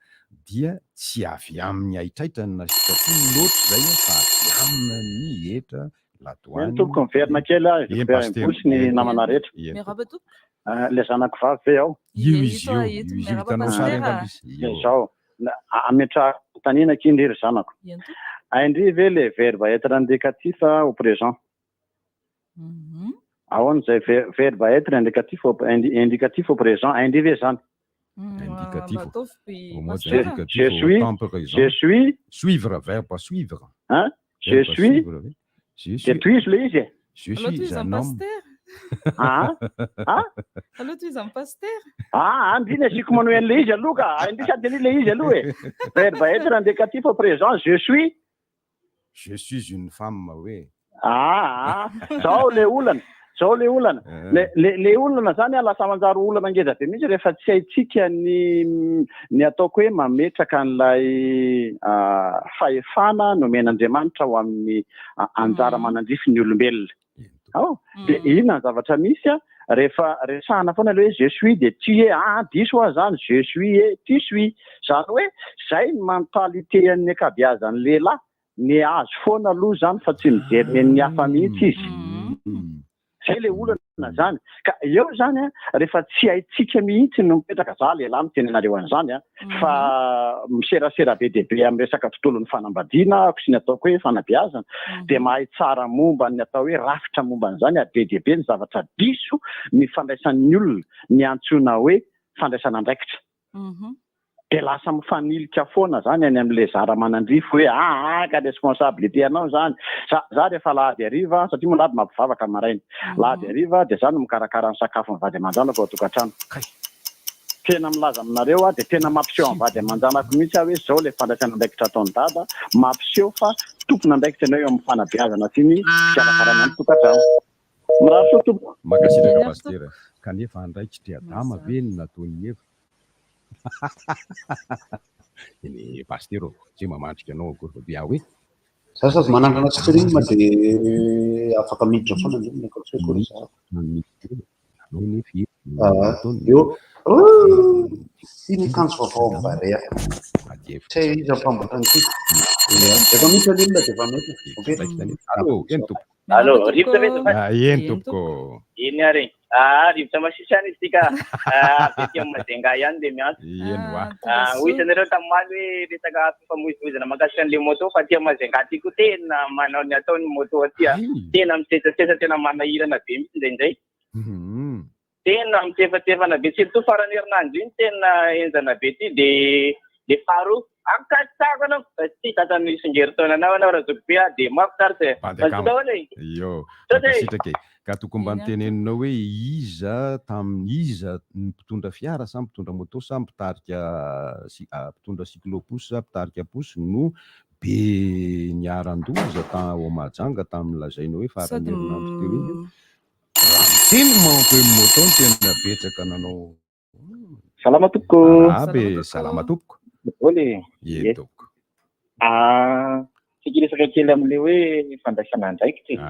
dia tsy avy amin'ny aitraitrany na sitratony loatra zay fa avy amin'ny hetra ladoany tompoko miverina kely bosy ny namana rehetra le zanako vavy ve ao io hitanao sary angalisy zao ametra tanina kindry ry zanako aindry ve le verbe être indicatif au présent ahoana zay verbe être indicatif au présent aindry ve zany indicatif je suis suivre verbe à suivre hein je suis de tuizy le izy je suis un homme aloha toy izy amin'ny pasteur andriny asiko manao an'le izy aloha ka indry sady le izy aloha e verbe être indicatif au présent je suis une femme hoe zao le olana le olana zany lasa manjary olana ngeza be mihitsy rehefa tsy haitsika ny ataoko hoe mametraka an'ilay fahefana nomen'Andriamanitra ho amin'ny anjara manandrify ny olombelona dia inona ny zavatra misy rehefa resahana foana le hoe je suis de tu es diso a zany je suis et tu suis zany hoe zay ny mentalité an'ny ankabeazan'ny lehilahy ny azo foana aloha zany fa tsy mijery ny hafa mihitsy izy zay le olana zany ka eo zany rehefa tsy haitsika mihitsy no mipetraka za lehilahy mitenenareo an'izany fa miserasera be deaibe amin'ny resaka tontolon'ny fanambadiana ako sy ny ataoko hoe fanabeazana dia mahay tsara momba ny atao hoe rafitra momba n'izany be deaibe ny zavatra diso ny fandraisan'ny olona ny antsoina hoe fandraisana andraikitra dia lasa mifanilika foana zany any amin'le zara manandrify hoe ka responsabilité anao zany za rehefa lahady hariva satria molady mampivavaka maraina lahady hariva dia za no mikarakara ny sakafo ny vady aman-janako ao tokantrano tena milaza aminareo dia tena mampiseho amin'ny vady aman-janako mihitsy hoe zao le fandraisana andraikitra ataon'ny dada mampiseho fa tompona andraikitra anao eo amin'ny fanabeazana sy ny fikarakarana ny tokantrano mirary so tompo makasitraka pastera kanefa andraikitra adama ve ny nataony eva iny pastero tsy mamandrika anao akory dia hoe za sady manandrana tsirima dia afaka miditra foana iny kanjo vavao mibarea tsy hay izy ampamboatra nyty efa misy alina dia efa eny tompoko iny ary rivotra masisany izy tika bety amin'ny mazenga ihany dia miantso hoy izanareo tamin'maly hoe resaka fifamoivoizana mahakasika an'le moto fa tia mazenga ty koa tena manao ny ataony moto atya tena mitsetsatsesa tena manahirana be mihitsy indraindray tena mitefantefana be surtout farany herinandro iny tena enjana be ty dia faharoa akasako anao ty tatany isingerin-taona anao raha zoky be dia mafitaritsy mazitaona makasitraka ka tokony mba niteneninao hoe iza ny mpitondra fiara sa mpitondra moto sa mpitondra cyclobus sa mpitarika posy no be niaran-doza ao Mahajanga tamin'ny lazainao hoe farany herinandro teo iny raha miteny manko hoe moto ny tena betsaka nanao salama tompoko be salama tompoko ole tompoko tsika resaka kely amin'le hoe fandraisana andraikitra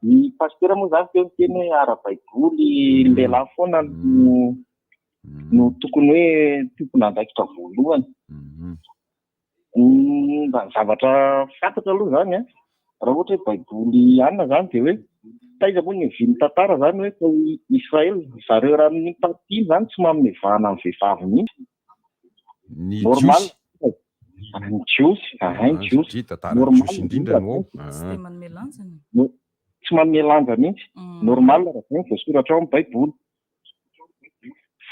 ny pastera moa zavy teo miteny hoe ara-baiboly lehilahy foana no tokony hoe tompona andraikitra voalohany mba ny zavatra fantatra aloha zany raha ohatra hoe baiboly anina zany dia hoe taiza moa ny viny tantara zany hoe tao Israel zareo raha ny mpatiny zany tsy mamevahana amin'ny vehivavy mihitsy normal ny jiosy tsy manome lanja mihitsy normal raha zay voasoratra ao amin'ny baiboly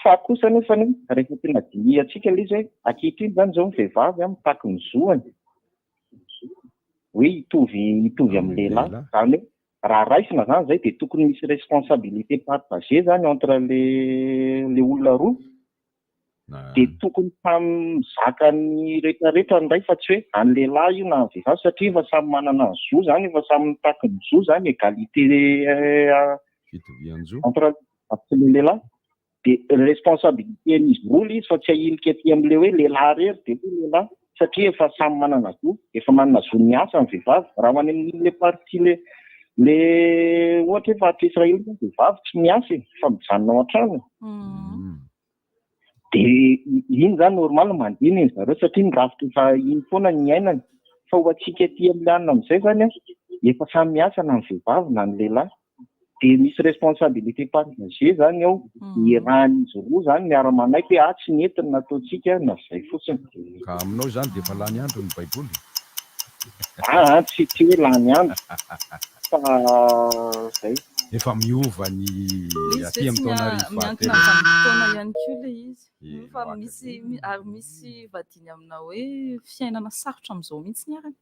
fa kosa nefa rehefa tena diniatsika ilay izy hoe ankehitriny zany zao ny vehivavy mitaky ny zoany hoe hitovy amin'ny lehilahy zany hoe raha raisina zany zay dia tokony misy responsabilité partagée zany entre le olona roa dia tokony mizaka ny rehetrarehetra ndray fa tsy hoe any lehilahy io na ny vehivavy satria efa samy manana ny zo zany efa samy mitaky ny zo zany égalité entre le lehilahy dia responsabilité n'izy roa izy fa tsy hahinika aty amin'le hoe lehilahy rery dia hoe lehilahy satria efa samy manana zo, efa manana zo miasa ny vehivavy raha ho any amin'ile parti le ohatra hoe parti Israely ny vehivavy tsy miasa fa mijanona ao an-trano. Dia iny zany normal mandina iny zareo satria nirafitra efa iny foana ny ainany. Fa ho antsika aty amin'ny lanina amin'izay zany efa samy miasa na ny vehivavy na ny lehilahy. Dia misy responsabilité partagée zany ao, iarahan'izy roa zany miara-manaiky hoe tsy ny entiny nataontsika na izay fotsiny. Ka aminao zany dia efa lany andro ny baiboly. Tsy hoe lany andro fa zay. Efa miova ny aty amin'ny taona arivo miankina amin'ny taona ihany koa le izy. Fa misy vadiny amina hoe fiainana sarotra amin'izao mihitsy ny arany.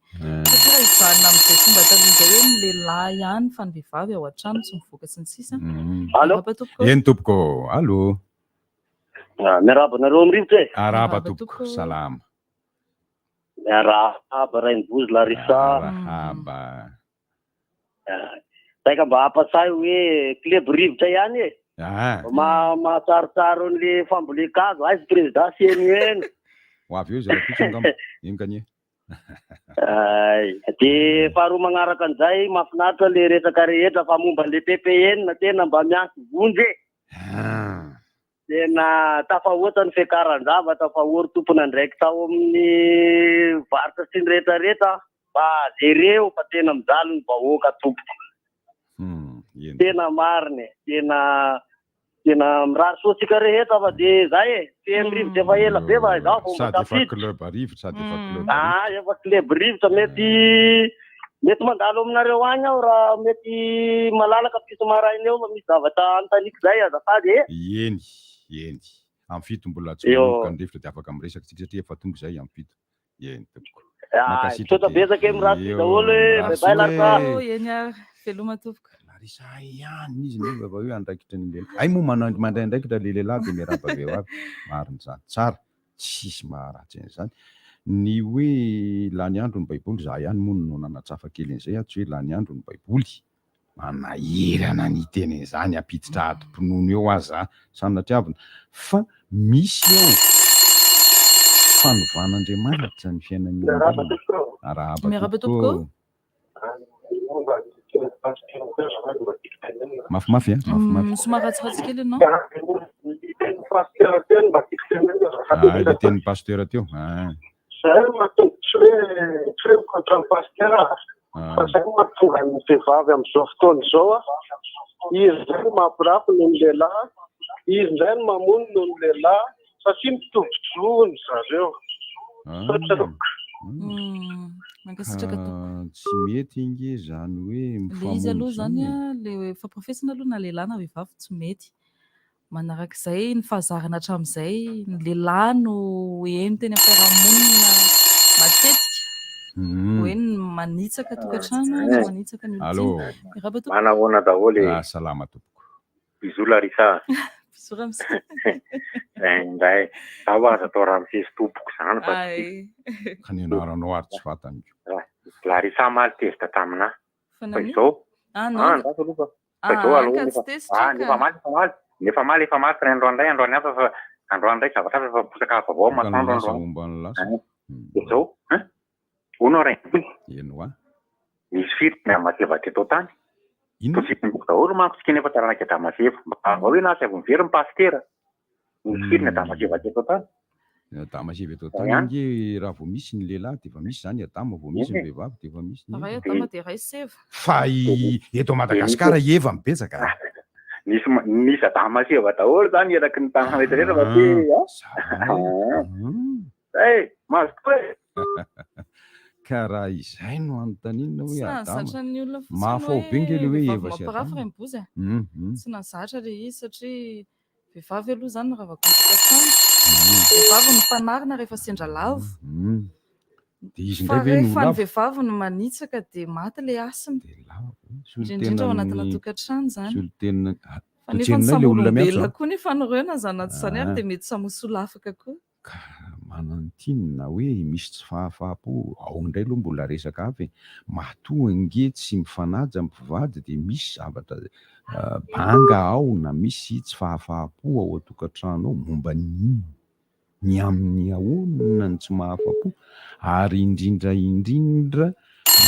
Satria raha hijanona amin'izay fomba taloha hoe ny lehilahy ihany fa ny vehivavy ao an-trano tsy mivoaka sy ny sisa. Eny tompoko, allo. Miarahaba nareo amin'ny rivotra e. Arahaba tompoko, salama. Miarahaba Rainbozy Larissa. Marahaba. Saika mba hampasahy hoe club rivotra ihany e. Mahatsaritsaro an'le fambolekazo, aizy présidence eny eny. Ho avy eo zay fitsy ngamba, iny kanye. Dia faharoa magnaraka an'izay mahafinaritra le resaka rehetra fa momba le PPN tena mba miantsy vonjy e. Tena tafahoatra ny fiakaran-java, tafahory tompona ndraiky tao amin'ny varotra sy ny rehetrarehetra mba jereo fa tena mijaly ny vahoaka tompoko. Tena mariny, tena mirary soatsika rehetra fa dia zay e, PM rivotra efa ela be fa izaho fomba sady efa club rivotra, sady efa club. Efa club rivotra mety mandalo aminareo any aho raha mety malalaka piso maraina eo fa misy zavatra anontaniako zay azafady e. Eny. Amin'ny fito mbola tsy manomboka ny rivotra dia afaka miresaka tsika satria efa tonga zay amin'ny fito. Eny tompoko. Tota betsaka e mirasy daholo e, bye Larissa. Eny veloma tompoko. Larissa ihany izy nefa efa hoe andraikitra ny lehilahy. Ay moa mandray andraikitra le lehilahy dia miarahaba vehivavy. Mariny zany. Tsara. Tsisy maharatsy an'izany. Ny hoe lany andro ny baiboly za ihany moa no nanatsafa kely an'izay tsy hoe lany andro ny baiboly. Manahirana ny teny izany ampiditra atom-pinono eo aza sanatria avina. Fa misy ao fanovàn'Andriamanitra ny fiainan'ny olombelona. Miarahaba tompoko. Mafimafy somary ratsiratsy kely ianao. Le tenin'ny pasteur teo. Zay mahatongotra hoe mikontra ny pasteur fa zay mahatonga ny vehivavy amin'izao fotoana izao izy zay no mampirafy noho ny lehilahy, izy ndray no mamono noho ny lehilahy satria mitovizoany zareo. Tsy mety inge zany hoe le izy aloha zany le fampirofesina aloha na lehilahy na vehivavy tsy mety. Manarak'izay ny fahazarana hatramin'izay ny lehilahy no eny teny am-piarahamonina matetika hoe ny manitsaka tokantrano, manitsaka ny olon-tiana. Manahoana daholo e. Salama tompoko. Bisous Larissa. Bisous Ramsy. Indray zaho aza atao Ramsy tompoko zany fa ka ny anaranao ary tsy fantany. Larissa maly tezitra taminahy. Fa izao Nefa maly fa androany indray androany hafa fa androany indray zavatra hafa fa posaka hafa avao masoandro androany. Izao ono Rainbozy. Misy firy miamatevatra eto tany. Positivy daholo manko tsika nefa taranaka damaseva. Mba hoe na tsy avy mivery ny pastera. Misy firy na damasevatra eto tany. Damaseva eto tany inge raha vao misy ny lehilahy dia efa misy zany adama, vao misy ny vehivavy dia efa misy. Adama dia iray seva. Fa eto Madagasikara eva mibetsaka. Misy damaseva daholo zany eraky ny tany rehetrarehetra fa mazo tokoe. Karaha izay no anontaniana hoe adama. Mahafao be nge le hoe eva sy adama. Tsy nazatra le izy satria vehivavy aloha zany raha vao tokantrano. Vehivavy no mpanarina rehefa sendra lavo. Fa rehefa ny vehivavy no manitsaka dia maty le asiny. Indrindra ao anatina tokantrano zany. Fa nefa ny samy olombelona koa nefa nyreona zany zany ary dia mety samy sola afaka koa. Manantinina hoe misy tsy fahafahapo ao indray aloha mbola resaka avy matoa nge tsy mifanaja mpivady dia misy zavatra banga ao na misy tsy fahafahapo ao an-tokantrano ao momba n'inona. ny amin'ny ahonina ny tsy mahafa-po ary indrindra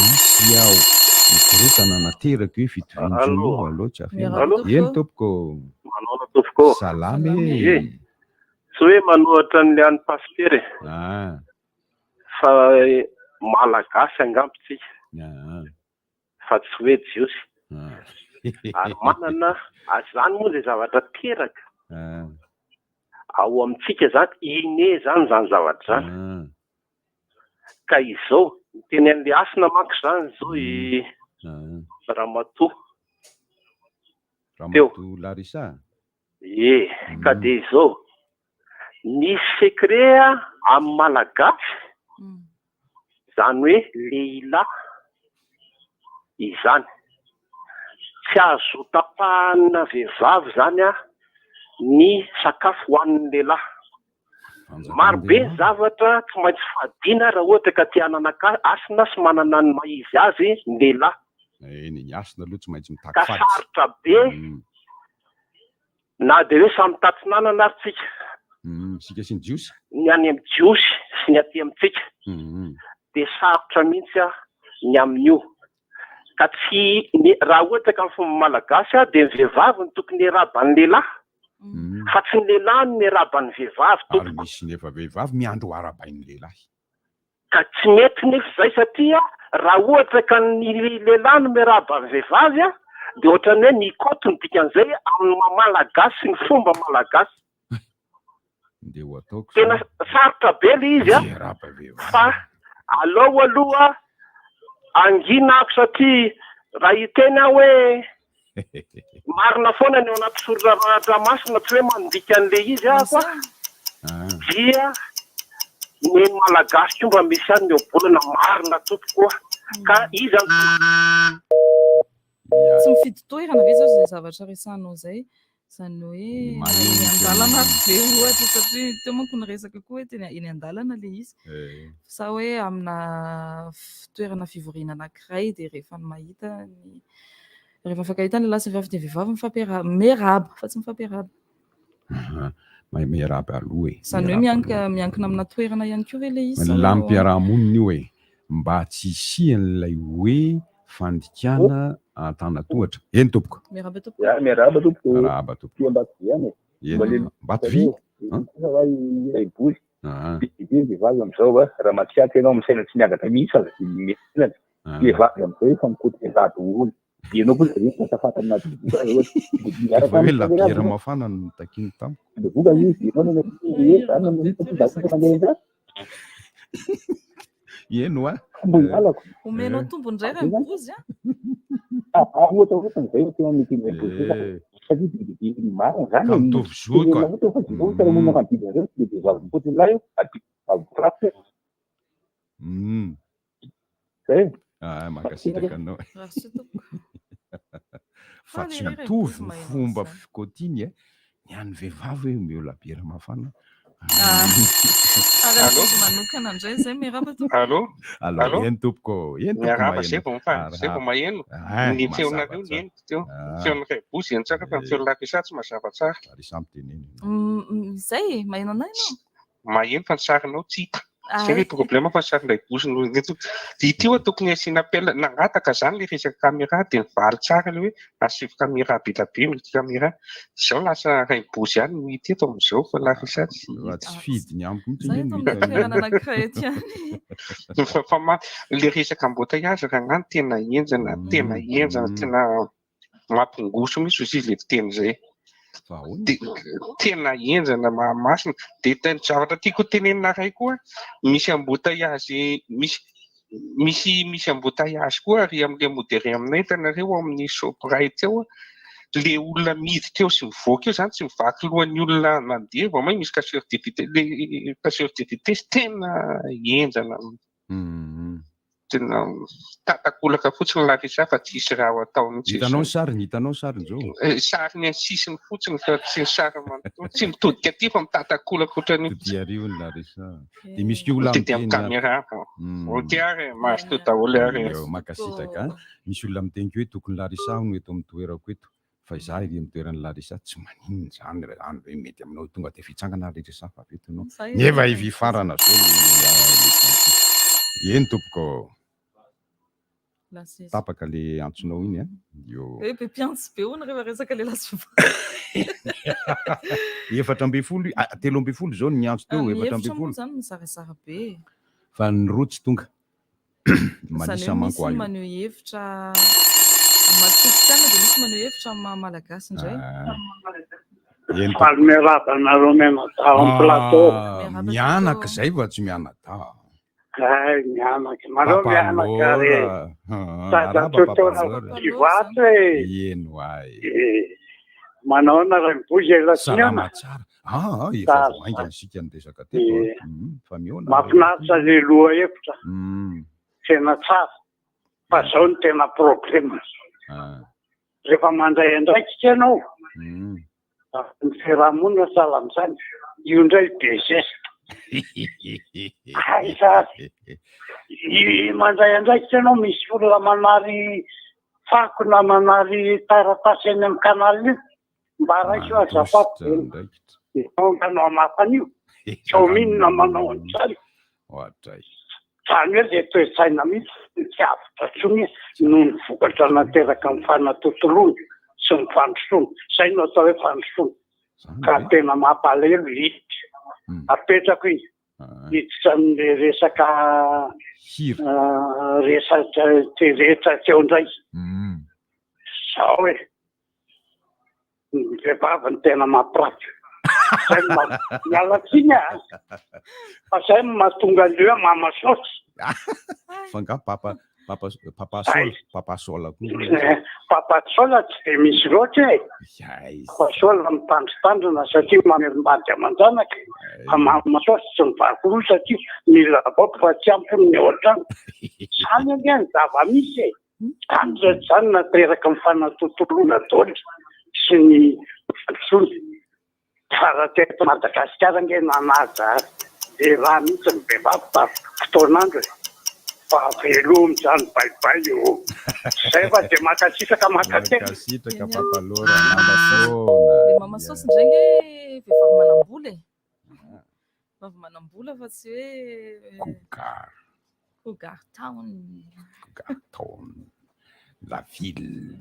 misy ao mikorotana nateraka hoe fitovindrino aloha tsy afeno eny tompoko manao tompoko salamy tsy hoe manohatra ny any pasteur fa malagasy angampitsika fa tsy hoe jiosy ary manana azany moa zay zavatra teraka ao amintsika zany ine zany zavatra zany ka izao teny an'le asina manko zany zao Ramatoa Larissa ka de izao ny secret amin'ny malagasy zany hoe lehilahy izany tsy azo tapahana vehivavy zany ny sakafo hoan'ny lehilahy. Marobe zavatra tsy maintsy fadina raha ohatra ka tianana asina sy manana ny maizy azy ny lehilahy. Ny asina aloha tsy maintsy mitaky ka sarotra be na de hoe samy tatsinanana ary tsika sika sy ny jiosy ny any amin'ny jiosy sy ny aty amintsika de sarotra mihitsy ny amin'io ka tsy raha ohatra ka ny fomba malagasy de ny vehivavy ny tokony eraban'ny lehilahy fa tsy ny lehilahy ny eraban'ny vehivavy ary misy nefa vehivavy miandro arabain'ny lehilahy ka tsy mety nefa zay satria raha ohatra ka ny lehilahy no miaraban'ny vehivavy de ohatran'ny hoe ny koto ny dikan'izay amin'ny malagasy ny fomba malagasy tena sarotra be le izy fa alao aloha angina ako satria raha hiteny aho hoe marina foana ny ao anaty sororamasina tsy hoe mandika an'le izy ako dia ny malagasy ko mba misy any ny obolana marina tompoko ka izy tsy mifidy toerana ve zao zay zavatra resanao zay zany hoe eny an-dalana be ohatra satria teo manko ny resaka koa hoe tena eny an-dalana le izy sa hoe amina toerana fivoriana anankiray de rehefa ny mahita rehefa afaka hita ny lehilahy sy vehivavy de vehivavy miaraba fa tsy mifampiaraba miaraba aloha e zany hoe miankina amina toerana ihany koa ve le izy lampiarahamonina io e mba tsy isian'ilay hoe fandikana an-tanatohatra eny tompoko miaraba tompoko Mbatovy ibozy vehivavy am'izao raha matsiaky ianao misaina tsy niagatra mihitsy aza mety vehivavy am'izao efa mikoty zady olo ianao koa zay tafata aminazy hoe labiera mafana no takiny tamiko eno omenao tombony ndray raha mibozy mitovy zoky makasitraka anao fa tsy mitovy ny fomba fikotiny ny an'ny vehivavy hoe omeo labiera mafana manokana ndray zay miaraba eny tompoko zay vao maheno ny feonareo ny eniko teo feonakay bozy eny tsara fa ny feon'Larissa tsy mazava tsara zay maheno anay ianao maheno fa ny sarinao tsy hita zay hoe problema fa ny sarinay bozy itio tokony asiana pela nangataka zany le resaka caméra de nivaly tsara le hoe asivy caméra bilabe milky caméra zao lasa ray bozy ihany no hita eto am'izao fa Larissa tsy fidy ny amiko fa le resaka embouteillage raha ngany tena enjana tena mampingoso misy izy le fiteny zay tena enjana masina de tena zavatra tiako tenenina ray koa misy embouteillage misy embouteillage koa ary am'le modéré aminay hitanareo amin'ny Shoprite eo le olona miditra eo sy mivoaka eo zany tsy mivaky lohan'ny olona mandeha vao may misy casseur de vitesse tena enjana tena tatakolaka fotsiny Larissa fa tsisy raha atao mihitsy hitanao sariny zao sariny any sisiny fotsiny fa tsy ny sary manontolo tsy mitodika aty fa mitatakolaka ohatran'io diariony Larissa de misy olona amin'ny caméra otiary mahazo to daholo ary makasitraka misy olona miteniko hoe tokony Larissa no eto amin'ny toerako eto fa izaho ery mitoerany Larisa tsy maninona zany any hoe mety aminao tonga de fitsangana rehetra safa avy etinao nefa ivy farana zao eny tompoko tapaka le antsonao iny a io be mpiantsy be hono rehefa resaka le lasy 7 13 zao ny antso teo 7 zany mizarazara be fa ny rotsy tonga manisa manko ayo maneho hevitra matokana de misy maneho hevitra malagasy indray falmerabanareo mianadahy amin'ny plateau mianaka zay fa tsy mianadahy mianaka mareo mianaka re tatotora eno ay manao na raimbozy salama tsara efa voainga sika ny resaka teto fa miona mahafinaritra le loha hevitra tena tsara fa zao ny tena problema rehefa mandray andraikika ianao ny fiarahamonina sala am'izany io indray bezesta mandray andraikitra ianao misy olona manary fako na manary taratasy any amin'ny kanaly io mba raiko azafato kanao amafan'io sao minina manao an'izany zany hoe le toe-tsaina mihitsy tsy avitra tsony noho ny vokatra nateraka amin'ny fanatontoloana sy ny fandrosoana zay no atao hoe fandrosoana ka tena mampalahelo hiditra apetrako iny hiditra amin'le resaka resaka rehetra teo indray zao hoe ny vehivavy ny tena mampiratio zay mialatsiny fa zay mahatonga leo mamasaosy fa nga papa sola papasola tsy de misy loatra papasola mitandrotandrona satria mamelombady aman-janaka fa mamasaosy tsy mivarokoroa satria mila baoko fa tsy ampony ny ohatrano zany aloha ny zava-misy zany nateraka amin'ny fanatontoloana daholo sy ny fandrosoana raha teto Madagasikara nge nanaja le raha mihitsy ny vehivavy fotoan'andro fa velom zany baibay io zay fa de makasitraka papalora le mamasosy ndray nge vehivavy manambola vehivavy manambola fa tsy hoe Cougar Town la ville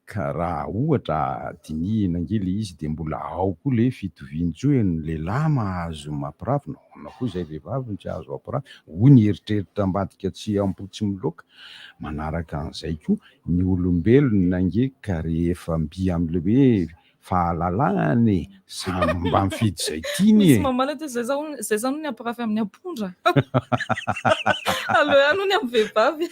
ka raha ohatra dinihina ngely izy de mbola ao koa le fitovian-tsoeny lehilahy mahazo mampirafy na koa zay vehivavy tsy azo mampirafy hoy ny eritreritra ambadika tsy ampotsy miloaka manaraka an'izay koa ny olombelona nge ka rehefa mbi am'le hoe fahalalany mba mifidy zay tiany mamala te zay zany ny ampirafy amin'ny ampondra aloha ano ny amin'ny vehivavy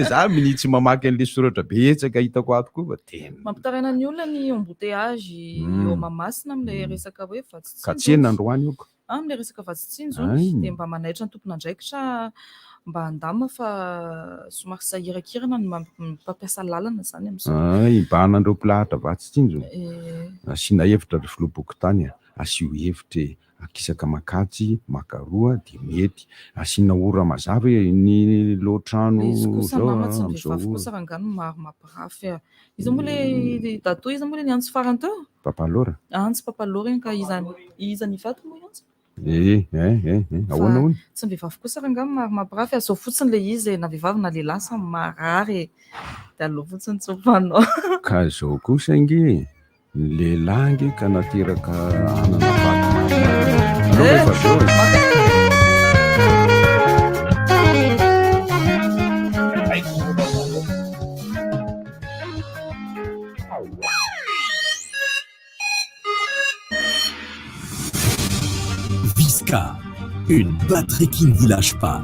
za minitsy mamaky an'le soratra be etsaka hitako ato koa fa tena mampitaraina ny olona ny embouteillage eo Mahamasina amin'le resaka hoe ka tsy eny androany io ka amin'le resaka vatsitsiny zao de mba manaitra ny tompon'andraikitra mba andama fa somary sahirakirana ny mampiasa lalana zany am'izao mba hanandreo mpilahatra vatsitsiny zao asiana hevitra ry filoboky tany asio hevitra akisaka makatsy makaroa de mety asiana ora mazava ny lohatrano zao maro mampirafy izy moa le dato izy moa le ny antso farany teo papalora antso papalora iny ka izany vato moa antso ahoana hono tsy ny vehivavy kosa rangano maro mampirafy azao fotsiny le izy na vehivavy na lehilahy samy marary de aloha fotsiny tsopanao ka zao kosa nge lehilahy nge ka nateraka anana vato Visca, une batterie qui ne vous lâche pas.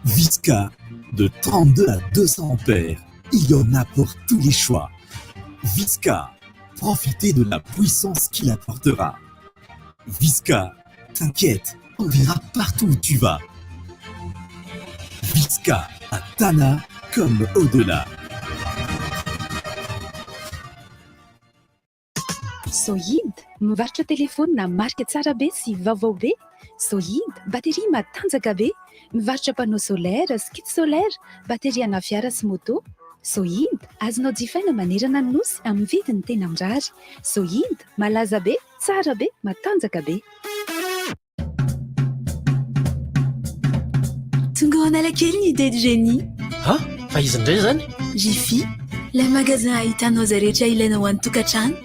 Visca, de 32 à 200 ampères. Il y en a pour tous les choix. Visca, profitez de la puissance qu'il apportera. Visca, t'inquiète, on verra partout où tu vas. Visca, à Tana comme au-delà. Sohid, mivarotra telefôny na marika tsara be sy vaovao be. Sohid, bateria matanjaka be, mivarotra panneau solaire, skid solaire, bateria ana fiara sy moto. Sohind azonao jifaina manerana ny nosy amin'ny vidiny tena mirary. Sohind malaza be, tsara be, matanjaka be. Tonga ao Analakely ny idée de génie. Ha? Fa izy indray zany? Jiffy, le magasin ahitanao izay rehetra ilaina ho an'ny tokantrano.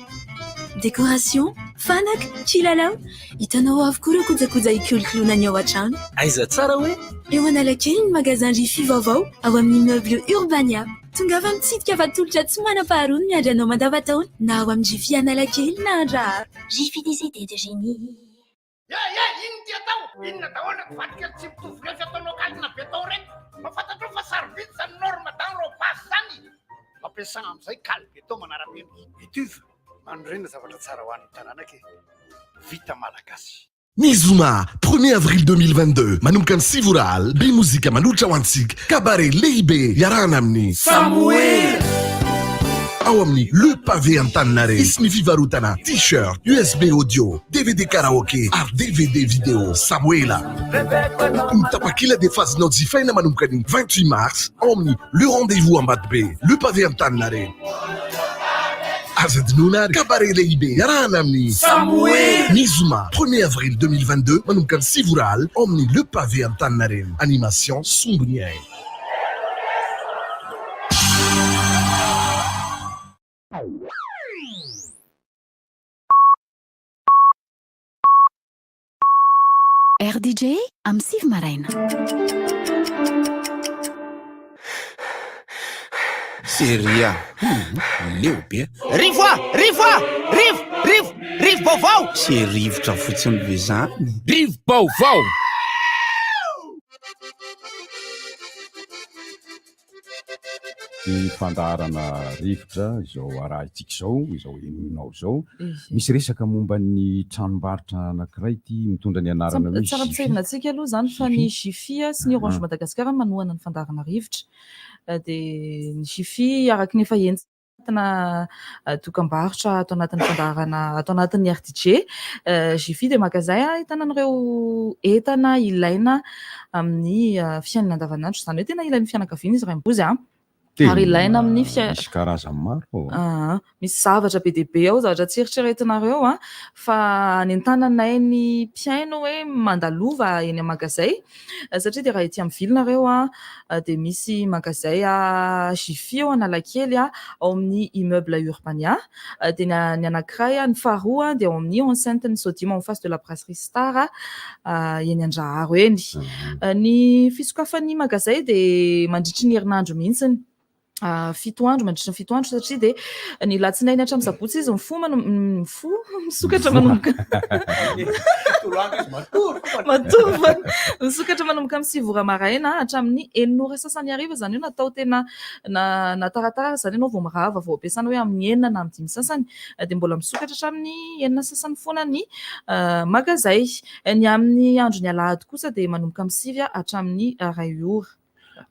Décoration, fanaka, kilalao, hitanao avokoa ireo kojakoja hikolokoloana ny ao an-trano. Aiza tsara hoe? Eo Analakely ny magasin Jiffy vaovao ao amin'ny immeuble Urbania. Tonga avy mitsidika vatolotra tsy manam-paharoa ny miandry anao mandavan-taona na ao amin'ny Jiffy Analakely na Andrahary. Jiffy des idées de génie. Ino ty atao? Inona daholo ny vatikely tsy mitovy rehetra ataonao kalina be tao reny? Mafantatrao fa sarobidy zany norme dans repas zany. Fampiasana amin'izay kaly beton manara-peno. Mitovy. Mandrena zavatra tsara ho an'ny tanàna ke. Vita malagasy. Mizuma, 1er avril 2022, manomboka ny Sivoral, be mozika manotra ho antsika, cabaret lehibe, iarahana amin'ny Samuel! Ao amin'ny Le Pavé Antananarivo, isy ny fivarotana t-shirt, USB audio, DVD karaoke, ary DVD vidéo, Samuela. Ny tapakila dia fazinao jifaina manomboka ny 28 mars, ao amin'ny Le Rendez-vous Ambatobe, Le Pavé Antananarivo. Azadinona ary cabaret lehibe iarahana amin'ny Samuel! Mizuma, 1er avril 2022, manomboka ny Sivoral, ao amin'ny Le Pavé Antananarivo. Animation Somboniay. RDJ amin'ny Sivy Maraina. Seria. Leo be. Rivo baovao. Se rivotra fotsiny be zany. Rivo baovao. Ny fandaharana rivotra izao arahantsika izao enoinao izao misy resaka momba ny tranombarotra anankiray ty mitondra ny anarana hoe tsara mitsahivana antsika aloha zany fa ny Jiffy sy ny Orange Madagascar manohana ny fandaharana rivotra dia ny Jiffy araky ny efa entina dokam-barotra atao anatin'ny fandaharana atao anatin'ny RDJ. Jiffy dia magazay ahitana an'ireo entana ilaina amin'ny fiainana andavanandro zany hoe tena ilain'ny fianakaviana izy raim-bozy ary ilaina amin'ny misy karazany maro. Misy zavatra be dia be ao, zavatra tsy eritreretinareo fa ny antananay ny mpiaino hoe mandalova eny magazay satria dia raha ety amin'ny vilonareo dia misy magazay Jiffy ao Analakely ao amin'ny immeuble Urbania dia ny anankiray ny faharoa dia ao amin'ny enceinte ny Sodium en face de la brasserie Star eny Andraharo eny. Ny fisokafan'ny magazay dia mandritry ny herinandro mihitsiny. 7 andro mandritra ny 7 andro satria dia ny latsinainy hatramin'ny sabotsy izy misokatra manomboka misokatra manomboka amin'ny 7 ora maraina hatramin'ny 9 ora sasany hariva zany io natao tena na taratara zany ianao vao mirava vao ampiasana hoe amin'ny 9 na amin'ny 5 sasany dia mbola misokatra hatramin'ny 9 sasany foana ny magazay. Ny amin'ny andro ny alahady kosa dia manomboka amin'ny 7 hatramin'ny 2 ora.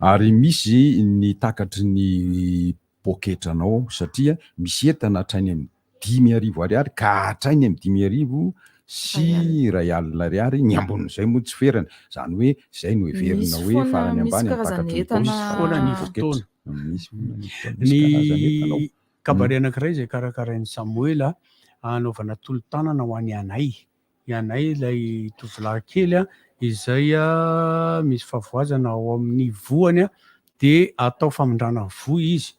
Ary misy ny takatry ny poketranao satria misy entana hatrainy amin'ny 5,000 ariary ka hatrainy amin'ny 5,000 sy ray alina ariary ny ambonin'izay moa tsy ferana zany hoe zay no heverina hoe farany ambany ny cabaret anankiray izay karakarain'ny Samuel anaovana tolo-tanana ho an'ny anay ilay tovolahy kely izay misy favoazana ao amin'ny voany dia atao famondrana voa izy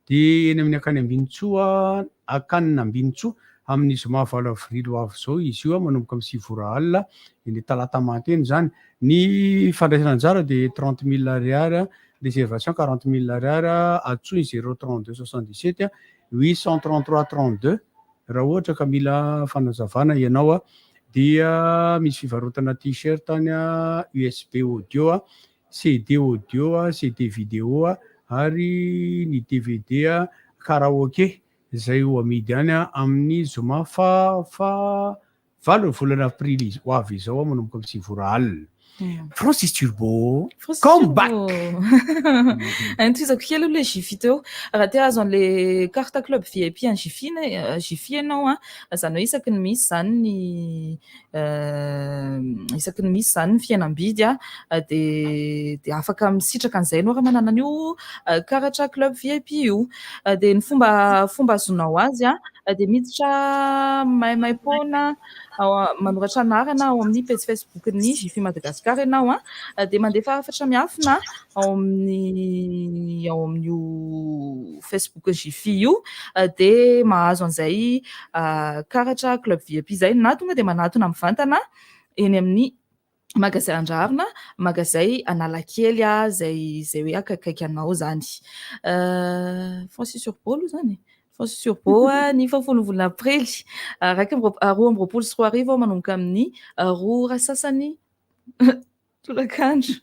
dia eny amin'ny akany Ambinitsoa akanina Ambinitsoa amin'ny zoma 9 avril ho avy izao izy io manomboka amin'ny 7 ora alina ny talata manteny zany. Ny fandraisana anjara dia 30,000 ariary réservation 40,000 ariary atsoiny 032 77 833 32 raha ohatra ka mila fanazavana ianao dia misy fivarotana t-shirt tany USB audio CD audio CD vidéo ary ny DVD karaoke izay ho amidy any amin'ny zoma 7 volana aprily ho avy izao manomboka amin'ny 7 ora alina. Francis Turbo comeback. Antoizako kely aloha le Jiffy teo raha te azo an'le carte club VIP en Jiffy ianao a zany hoe isaky ny misy zany ny fihenam-bidy a de afaka misitraka an'izay ianao raha manana an'io karatra club VIP io de ny fomba azonao azy a de miditra maimaimpona manoratra anarana ao amin'ny page Facebook ny Jiffy Madagasikara ianao a de mandefa afatra miafina ao amin'io Facebook Jiffy io de mahazo an'izay karatra club VIP zay na tonga de manatona mivantana eny amin'ny magazay Andrarona magazay Analakely zay hoe akaiky anao zany. Francis Turbo aloha zany Francis Turbo ny 20 volana aprily 2023 manomboka amin'ny 2 sasany tolakandro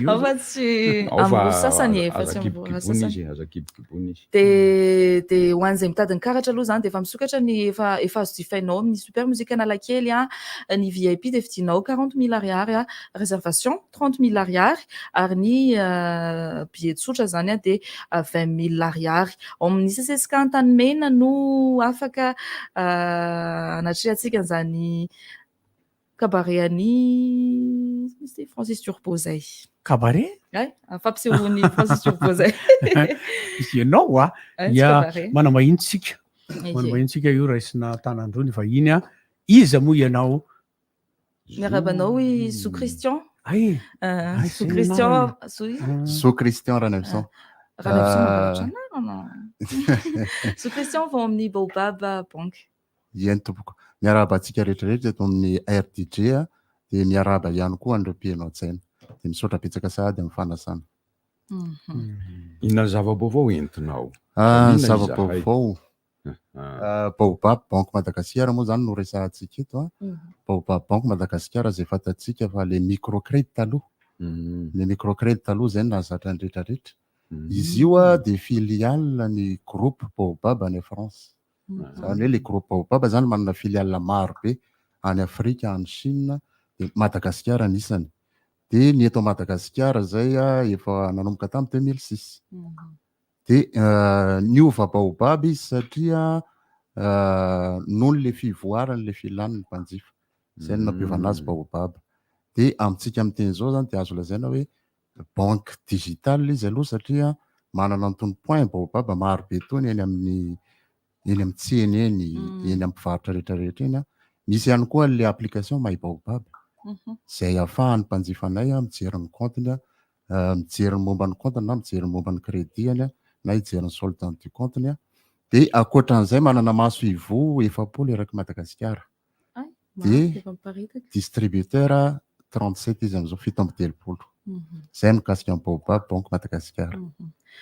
afa tsy amin'ny sasany efa tsy amin'ny sasany de ho an'izay mitady ny karatra aloha zany de efa misokatra ny efa azo jifainao amin'ny super musique Analakely ny VIP de vidinao 40 000 ariary réservation 30 000 ariary ary ny billet tsotra zany de 20 000 ariary ao amin'ny sesesika Antanimena no afaka anatrehantsika an'izany cabaret any Francis Turbo zay. Cabaret? Fampisehoan'ny Francis Turbo zay. Ianao manamahintsika. Manamahintsika io raisina tanandrony vahiny iza moa ianao? Miarabanao i Sous Christian. Sous Christian. Sous Christian Ranevson. Sous Christian vao amin'ny Baobab Bank. Eny tompoko. Miaraba antsika rehetrarehetra eto amin'ny RDJ de miaraba ihany koa andreo mpihaino an-tsaina de misaotra betsaka sahady amin'ny fanasana. Inona zava-baovao entinao? Zava-baovao Baobab Bank Madagasikara moa zany no resahantsika eto Baobab Bank Madagasikara zay fantatsika fa le microcrédit taloha le microcrédit taloha zay nahazatra ny rehetrarehetra izy io de filiale ny groupe Baobab any France. Zany hoe le groupe Baobab zany manana filiale maro be any Afrika, any Chine, de Madagasikara anisany. De ny eto Madagasikara zay efa nanomboka tamin'ny 2006. De niova Baobab izy satria noho le fivoarany le filany ny mpanjifa. Zay no nampiovana azy Baobab. De amintsika amin'ny teny zao zany de azo lazaina hoe banque digitale izy aloha satria manana antony point Baobab maro be tony eny amin'ny tseny eny amin'ny mpivarotra rehetrarehetra eny misy ihany koa le application My Baobab zay ahafahan'ny mpanjifanay mijery ny compteny mijery ny momba ny compteny na mijery ny momba ny crédit-any na hijery ny solde du compteny de ankoatran'izay manana maso ivo 700 eraky Madagasikara de distributeur 37 izy am'izao 720 zay mikasika amin'ny Baobab Bank Madagasikara.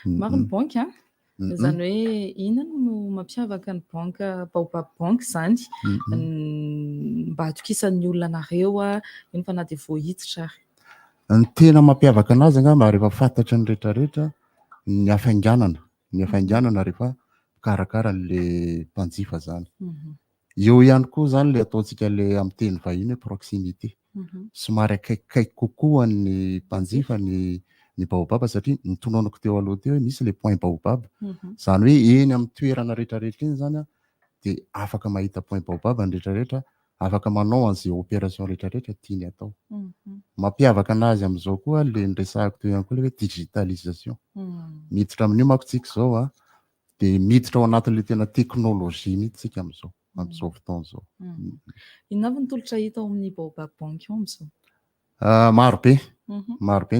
Maro ny banky zany hoe inona no mampiavaka ny banka Baobab Bank zany mba hatokisan'ny olona anareo iny fa na de voahiditra ary. Ny tena mampiavaka anazy angamba rehefa fantatra ny rehetrarehetra ny hafainganana rehefa karakara le mpanjifa zany. Eo ihany koa zany le ataontsika le amin'ny teny vahiny proximité. Somary akaikikaiky kokoa ny mpanjifa ny Baobab satria nitononako teo aloha teo hoe misy le point Baobab. Zany hoe eny amin'ny toerana rehetrarehetra iny zany de afaka mahita point Baobab ny rehetrarehetra, afaka manao an'izay opération rehetrarehetra tiany atao. Mampiavaka anazy am'izao koa le niresahako teo ihany koa le hoe digitalisation. Miditra amin'io manko tsika zao de miditra ao anatin'le tena teknôlôjia mihitsy tsika am'izao fotoana zao. Inona avy ny tolotra hita ao amin'ny Baobab Bank io am'izao? Maro be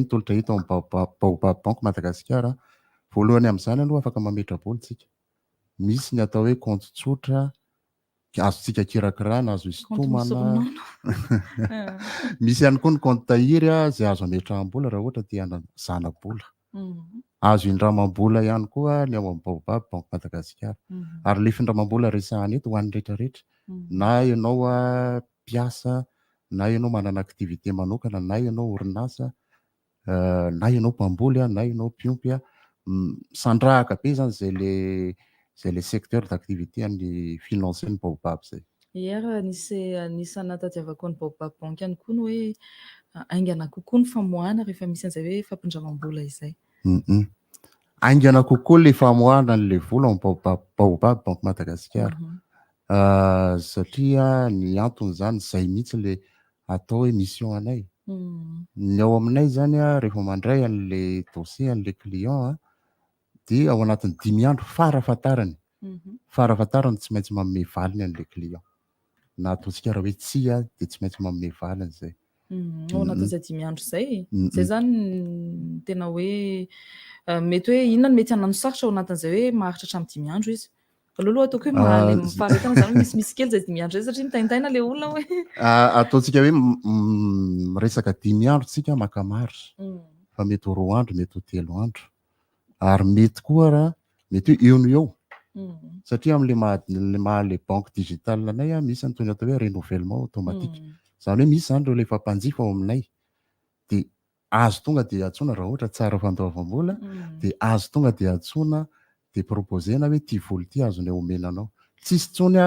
ny tolotra hita ao amin'ny Baobab Bank Madagasikara. Voalohany amin'izany aloha afaka mametra-bola tsika. Misy ny atao hoe compte tsotra azontsika kirakirana, azo isintomana. Misy ihany koa ny compte tahiry zay azo ametraham-bola raha ohatra te hanazana-bola. Azo indramam-bola ihany koa ny ao amin'ny Baobab Bank Madagasikara. Ary le findramam-bola resahana eto ho an'ny rehetrarehetra. Na ianao mpiasa, na ianao manana activité manokana, na ianao orinasa, na ianao mpamboly, na ianao mpiompy, sandrahaka be zany zay le secteur d'activité an'ny financier ny Baobab zay. Hier nisy anatadiavako ny baobab bank ihany koa ny hoe aingana kokoa ny famoahana rehefa misy an'izay hoe fampindramam-bola izay. Aingana kokoa le famoahana an'le vola ny baobab bank Madagasikara. Satria ny antony zany zay mihitsy le atao hoe mission anay. Ny ao aminay zany rehefa mandray an'le dossier an'le client dia ao anatin'ny 5 andro farafatarany. Farafatarany tsy maintsy manome valiny an'le client. Na ataontsika raha hoe tsia dia tsy maintsy manome valiny zay. Ao anatin'izay 5 andro izay. Zay zany tena hoe mety hoe inona no mety hanano sarotra ao anatin'izay hoe maharitra hatramin'ny 5 andro izy. Aloha ataoko hoe mahaly mifaharetana zany misy kely zay 5 andro zay satria mitaintaina le olona hoe ataontsika hoe resaka 5 andro tsika makamaritra. Fa mety ho 2 andro, mety ho 3 andro. Ary mety koa raha mety hoe eo no eo. Satria amin'le maha-le banque digitale anay misy antony atao hoe renouvellement automatique. Zany hoe misy zany ireo efa mpanjifa ao aminay dia azo tonga dia antsoina raha ohatra tsara fandoavam-bola dia azo tonga dia antsoina dia proposena hoe ity vola ity azonay omenanao. Tsisy tsony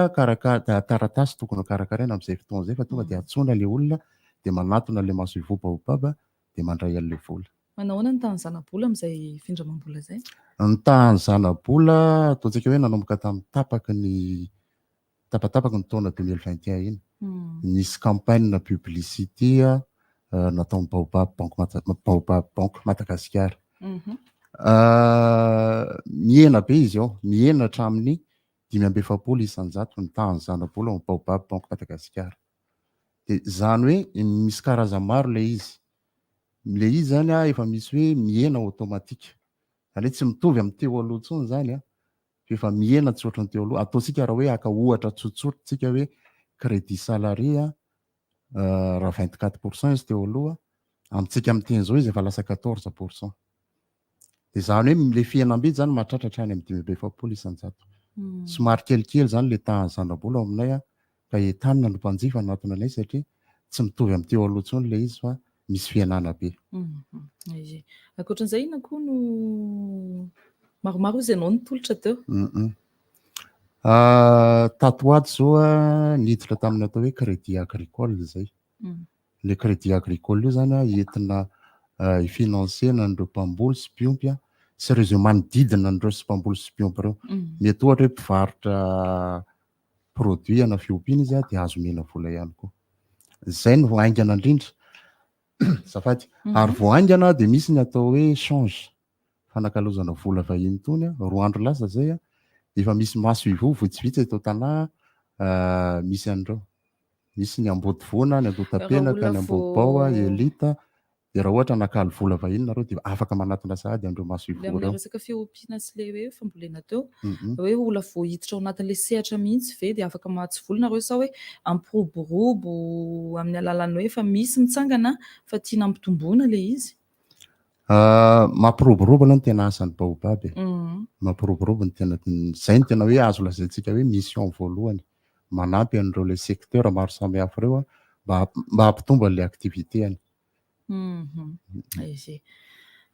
taratasy tokony karakaraina amin'izay fotoana izay fa tonga dia antsoina le olona dia manatona le maso-ivo baobab dia mandray an'le vola. Manahoana ny tahany zana-bola amin'izay findramam-bola izay? Ny tahany zana-bola ataontsika hoe nanomboka tamin'ny tapatapaky ny taona 2021 iny. Nisy campagne publicité nataon'ny baobab bank Madagasikara. Mihena be izy ao, mihena hatramin'ny 570 isan-jato ny tahany zana-bola amin'ny baobab bank Madagasikara. Dia zany hoe misy karazany maro le izy. Le izy zany efa misy hoe mihena automatique. Zany hoe tsy mitovy amin'ny teo aloha intsony zany efa mihena tsy ohatran'ny teo aloha. Ataontsika raha hoe aka ohatra tsotsotra tsika hoe crédit salarié raha 24% izy teo aloha, amintsika amin'iteny izao izy efa lasa 14%. Dia zany hoe le fihenam-bidy zany mahatratra hatrany amin'ny 570 isan-jato. Somary kelikely zany le tahany zana-bola ao aminay ka entanina no mpanjifa anatona anay satria tsy mitovy amin'ny teo aloha intsony le izy fa misy fihenana be. Ankoatran'izay inona koa no maromaro izy ianao nitolotra teo? Tatoato zao niditra tamin'ny atao hoe crédit agricole zay. Le crédit agricole io zany entina ifinansena an'ireo mpamboly sy mpiompy sy ireo izay manodidina an'ireo sy mpamboly sy mpiompy ireo. Mety ohatra hoe mpivarotra produit ana fiompiana izy dia azo omena vola ihany koa. Zay no aingana indrindra. Zafady. Ary voaingana dia misy ny atao hoe change, fanakalozana vola vahiny tony 2 andro lasa zay efa misy maso ivo vitsivitsy eto Tana, misy an'ireo. Misy ny Ambodivoana, ny Andotapenaka, ny Ambobao, Elita. Dia raha ohatra nakaly vola vahiny nareo dia afaka manatona sahady an'ireo maso ivo ireo. Le resaka fiompiana sy le hoe fambolena teo, hoe olona voahiditra ao anatin'ilay sehatra mihitsy ve dia afaka mahatsy vola nareo sa hoe ampiroborobo amin'ny alalan'ny hoe efa misy mitsangana fa tiana ampitomboana le izy? Mampiroborobo aloha ny tena asan'ny baobab. Mampiroborobo ny tena izay ny tena hoe azo lazaintsika hoe mission voalohany. Manampy an'ireo le secteur maro samihafa ireo mba hampitombo an'ilay activité-any.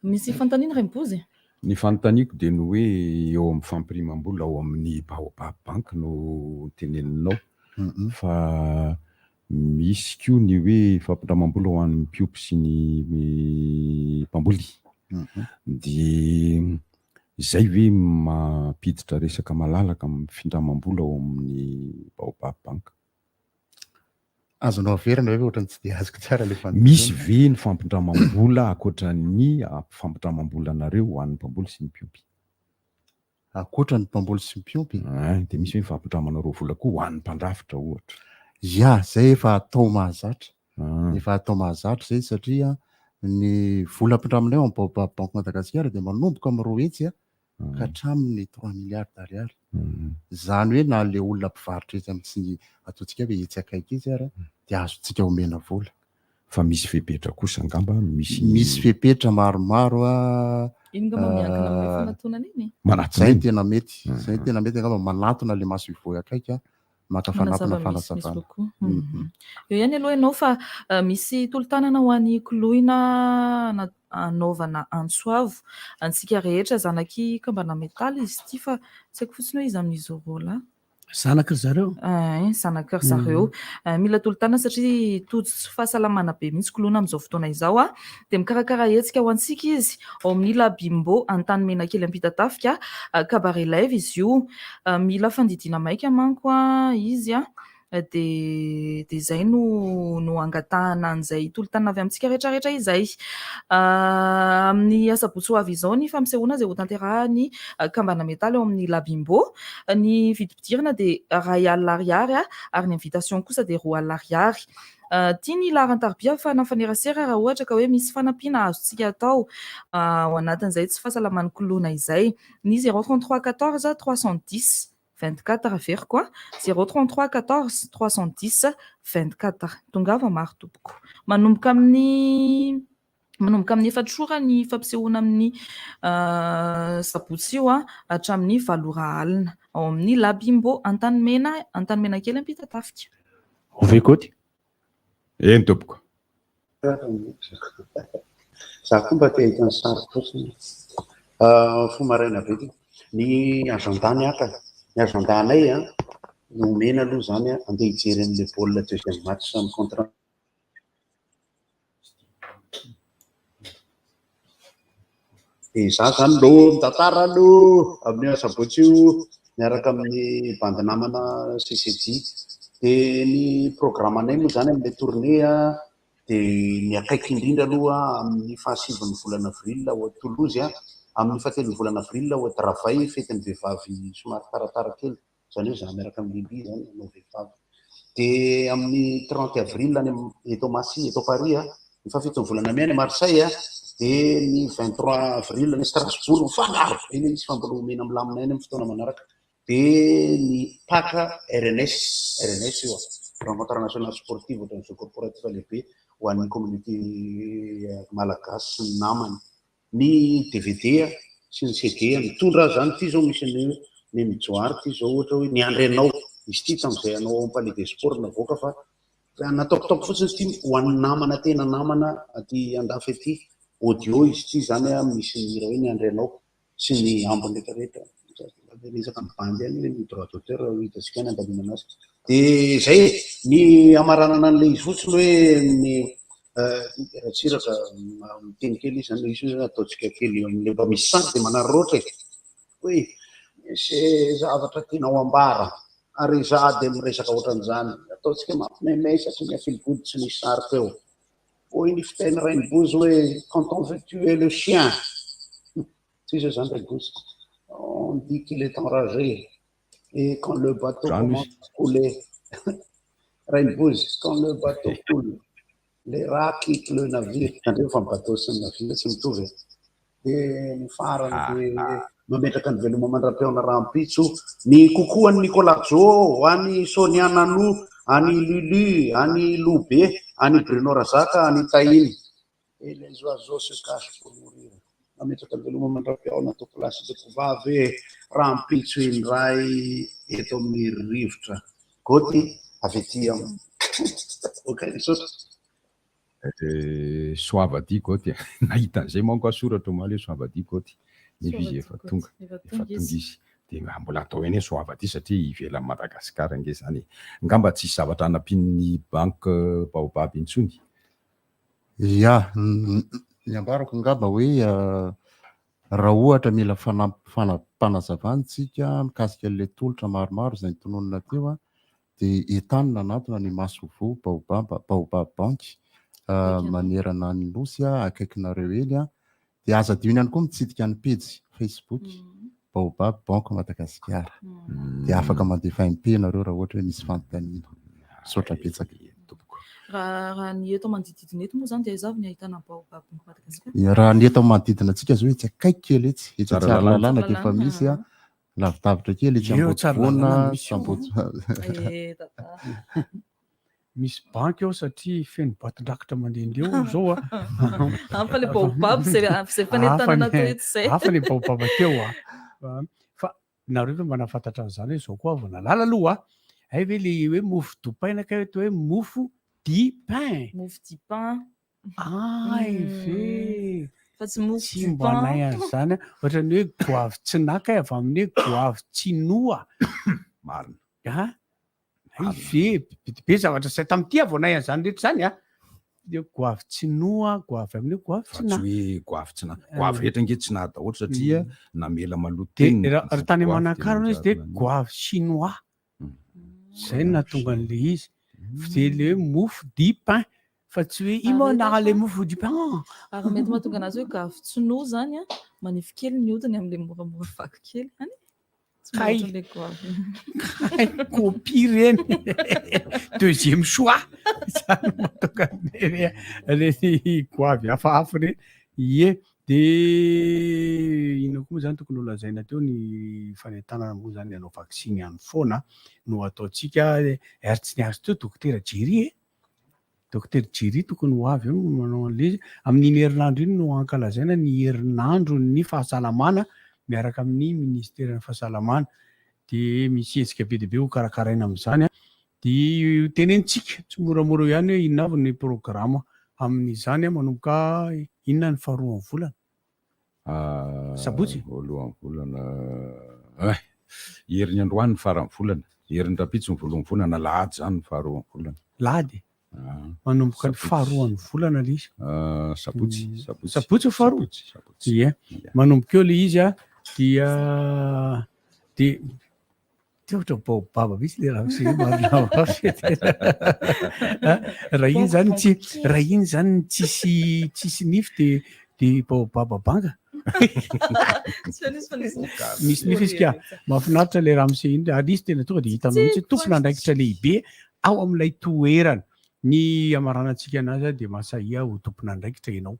Misy fanontaniana Raimpozy? Ny fanontaniako dia ny hoe eo amin'ny fampirimam-bola ao amin'ny baobab bank no teneninao. Fa misy koa ny hoe fampindramam-bola ho an'ny mpiompy sy ny mpamboly. Dia izay hoe mampiditra resaka malalaka amin'ny findramam-bola ao amin'ny baobab bank. Azonao averina hoe ohatran'ny tsy dia azoko tsara le fanontaniana. Misy ve ny fampindramam-bola ankoatran'ny fampindramam-bola anareo ho an'ny mpamboly sy ny mpiompy? Ankoatran'ny mpamboly sy ny mpiompy? Dia misy hoe fampidramanareo vola koa ho an'ny mpandrafitra ohatra. Ya, zay efa atao mahazatra. Efa atao mahazatra zay satria ny vola ampidraminay ao amin'ny baobab bank Madagasikara dia manomboka amin'ny 2 hetsy ka hatramin'ny 3 milliards d'ariary. Zany hoe na le olona mpivarotra izy amin'ny ataontsika hoe hetsy akaiky izy dia azontsika omena vola. Fa misy fepetra kosa angamba misy fepetra maromaro iny nga miankina amin'ny fanantonana iny. Zay tena mety. Zay tena mety angamba manatona le maso ivohy akaiky maka fanapina fanasavana. Eo ihany aloha ianao fa misy tolo-tanana ho an'ny koloina anaovana antsoavo antsika rehetra zanaky kambana metaly izy ity fa tsy haiko fotsiny hoe izy amin'izy rôla. zanaka zareo zanaka ry zareo mila tolotana satria tojo tsy fahasalamana be mihitsy kolona amin'izao fotoana izao a dia mikarakara hetsika ho antsika izy ao amin'ny labimbo antany mena kely ampita-tafika cabaret live izy io mila fandidiana maika manko a izy a dia izay no angatahana an'izay tolotana avy amintsika rehetrarehetra izay amin'ny asabotsy ho avy izao ny fampisehoana izay ho tanterahany kambana metaly ao amin'ny labimbo ny vidim-pidirana dia R1 ary ny invitation kosa dia R2 tia ny laharan-tarobia fa nafanerasera raha ohatra ka hoe misy fanampiana azontsika atao ao anatin'izay tsy fahasalaman'ny kolona izay ny 033 14 310 24 veriko a 033 14 310 24 tongava maro tompoko manomboka amin'ny efatrora ny fampisehoana amin'ny sabotsy io a hatramin'ny 7 alina ao amin'ny labimbo antany mena kely ampita-tafika ove koty eny tompoko za koa mba te ahita ny sary fotsiny fomaraina be ty ny azandany aka ny azandanay a nomena aloha zany a andeha hijery an'le baolina deuxième match amin'ny contrat dia za zany lo mitantara aloha amin'ny asabotsy io miaraka amin'ny bandy namana CCD dia ny programanay moa zany amin'ilay tournée a dia ny akaiky indrindra aloha amin'ny 7 volana avril ao Toulouse a amin'ny 7 volana avril ao Travail fetin'ny vehivavy somary taratara kely zany hoe za miaraka amin'ny Lili zany anao vehivavy dia amin'ny 30 avril any eto Massy eto Paris a ny 7 volana may any Marseille a dia ny 23 avril ny Strasbourg mifangaro be ny misy fambolomena milamina any amin'ny fotoana manaraka dia ny Pâques RNS io rencontre national sportive ohatran'izao corporatif lehibe ho an'ny communauté malagasy sy ny namany ny DVD sy ny CD mitondra zany ty zao misy ny mijoary ty zao ohatra hoe ny andrenao izy ty tamin'izay anao ampalais des sports navoaka fa nataokitaoko fotsiny ty ho an'ny namana tena namana aty andafy aty audio izy ty zany a misy raha hoe ny andrenao sy ny ambiny rehetrarehetra resaka mibandy any ny droit d'auteur hitantsika ny andamina azy dia zay ny amaranana an'le izy fotsiny hoe ny ratsiraka miteny kely izy zany izy ataontsika kely amin'le mba misy sary dia manaroroatra hoe misy zavatra tianao ambara ary za dia miresaka ohatran'izany ataontsika mampimaimay satria miafilibody tsy misy sary teo hoy ny fiteny Rainbozy hoe quand on veut tuer le chien tsisy zany Rainbozy on dit qu'il est enragé et quand le bateau commence à couler Rainbozy quand le bateau coule les rats quittent le navire andreo fa bateau sy ny navire tsy mitovy dia ny farany dia mametraka ny veloma mandra-peona rahampitso ny kokoa ny Nicolas Jo any Sonia Nanou any Lulu any Lobe any Bruno Razaka any Tahiny et les oiseaux se cachent pour mourir mametraka ny veloma mandra-peona to place de kovavy rahampitso indray eto amin'ny rivotra goty avy ety ok soavadia goty nahita an'izay manko asoratra omaly hoe soavadia goty nivizy efa tonga izy dia mbola atao eny hoe soavadia satria ivelan'ny Madagasikara nge zany ngamba tsisy zavatra anampin'ny banque Baobab intsony ya ny ambarako ngamba hoe raha ohatra mila fanazavana mikasika an'ilay tolotra maromaro izay nitononona teo a dia entanina anatona ny Masovo Baobab banky manerana ny nosy akaikinareo eny a dia aza adino ihany koa mitsidika ny pejy Facebook Baobab banque Madagasikara dia afaka mandefa MP nareo raha ohatra hoe misy fanontaniana sotra betsaka raha ny eto manodididina eto moa zany dia aiza avy ny ahitana Baobab banque Madagasikara raha ny eto manodidina antsika zao hoe tsy akaiky kely etsy etsy lalàna dia efa misy a lavidavitra kely etsy Ambotovona misy banky ao satria feno batin-drakitra mandehandeo zao hafa le Baobab zay fanentanana atao eto zay hafa le Baobab ateo fa nareo ve manafantatra an'izany hoe zao koa avy nalala aloha ay ve le hoe mofo dopaina ka eto hoe mofo dipain ay ve fa tsy mofo tsy mbanay an'izany ohatrany hoe goavy tsinaka avy amin'ny hoe goavy tsinoa marina Be zavatra zay tamin'ity avonay an'izany rehetra zany goavy tsy noa goavy amin'ny goavy tsy na hoe goavy tsy na goavy rehetra nge tsy na daholo satria namela maloteny raha tany Manankarana izy de goavy chinois zay natonga an'le izy de le mofo du pain fa tsy hoe imonaa le mofo du pain ary mety mahatonga anazy hoe goavy tsy noa zany manify kely ny hodiny amin'le moramora vaky kely any copie reny deuxième choix zany mahatonga reny goavy hafahafa reny de ino koa moa zany tokony ho lazaina teo ny fanentanana moa zany anao vaksiny ihany foana no ataontsika ary tsy niazo teo dokotera Docteur Jiri tokony ho avy eo manao an'le izy amin'iny herinandro iny no ankalazaina ny herinandro ny fahasalamana miaraka amin'ny ministera ny fahasalamana de misy hetsika be deabe ho karakaraina amin'izany de tenentsika tsy moramora ihany hoe inona avy ny programa amin'izany manomboka inona ny faharoan'ny volana sabotsy voalohan'ny volana herin'ny androany ny faran'ny volana herin'ny rapitsy ny voalohan'ny volana lahady zany ny faharoan'ny volana lahady manomboka ny faharoan'ny volana le izy sabotsy faharoa manomboka eo le izy dia ohatra baobaba misy le raha sy raha iny zany tsisy nify de baobaba banga misy nify izy ka mahafinaritra le raha mise iny ary izy tena tonga de hita mihitsy tompona andraikitra lehibe ao amin'ilay toerana ny amaranantsika anazy de masahia ho tompona andraikitra ianao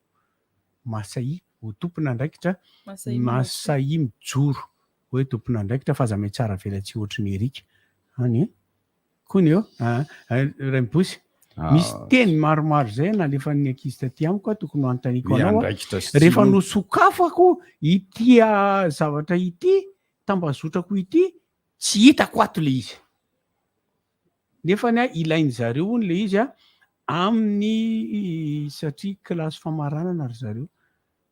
masahia ho tompona andraikitra masahia mijoro hoe tompona andraikitra fa aza me tsara vela tsy ohatry ny erika any koa ny eo raimibosy misy teny maromaro zay na lefa ny ankizy taty amiko tokony ho antaniko anao rehefa nosokafako ity zavatra ity tambazotrako ity tsy hitako ato le izy nefany ilainy zareo ony le izy amin'ny satria kilasy famaranana ry zareo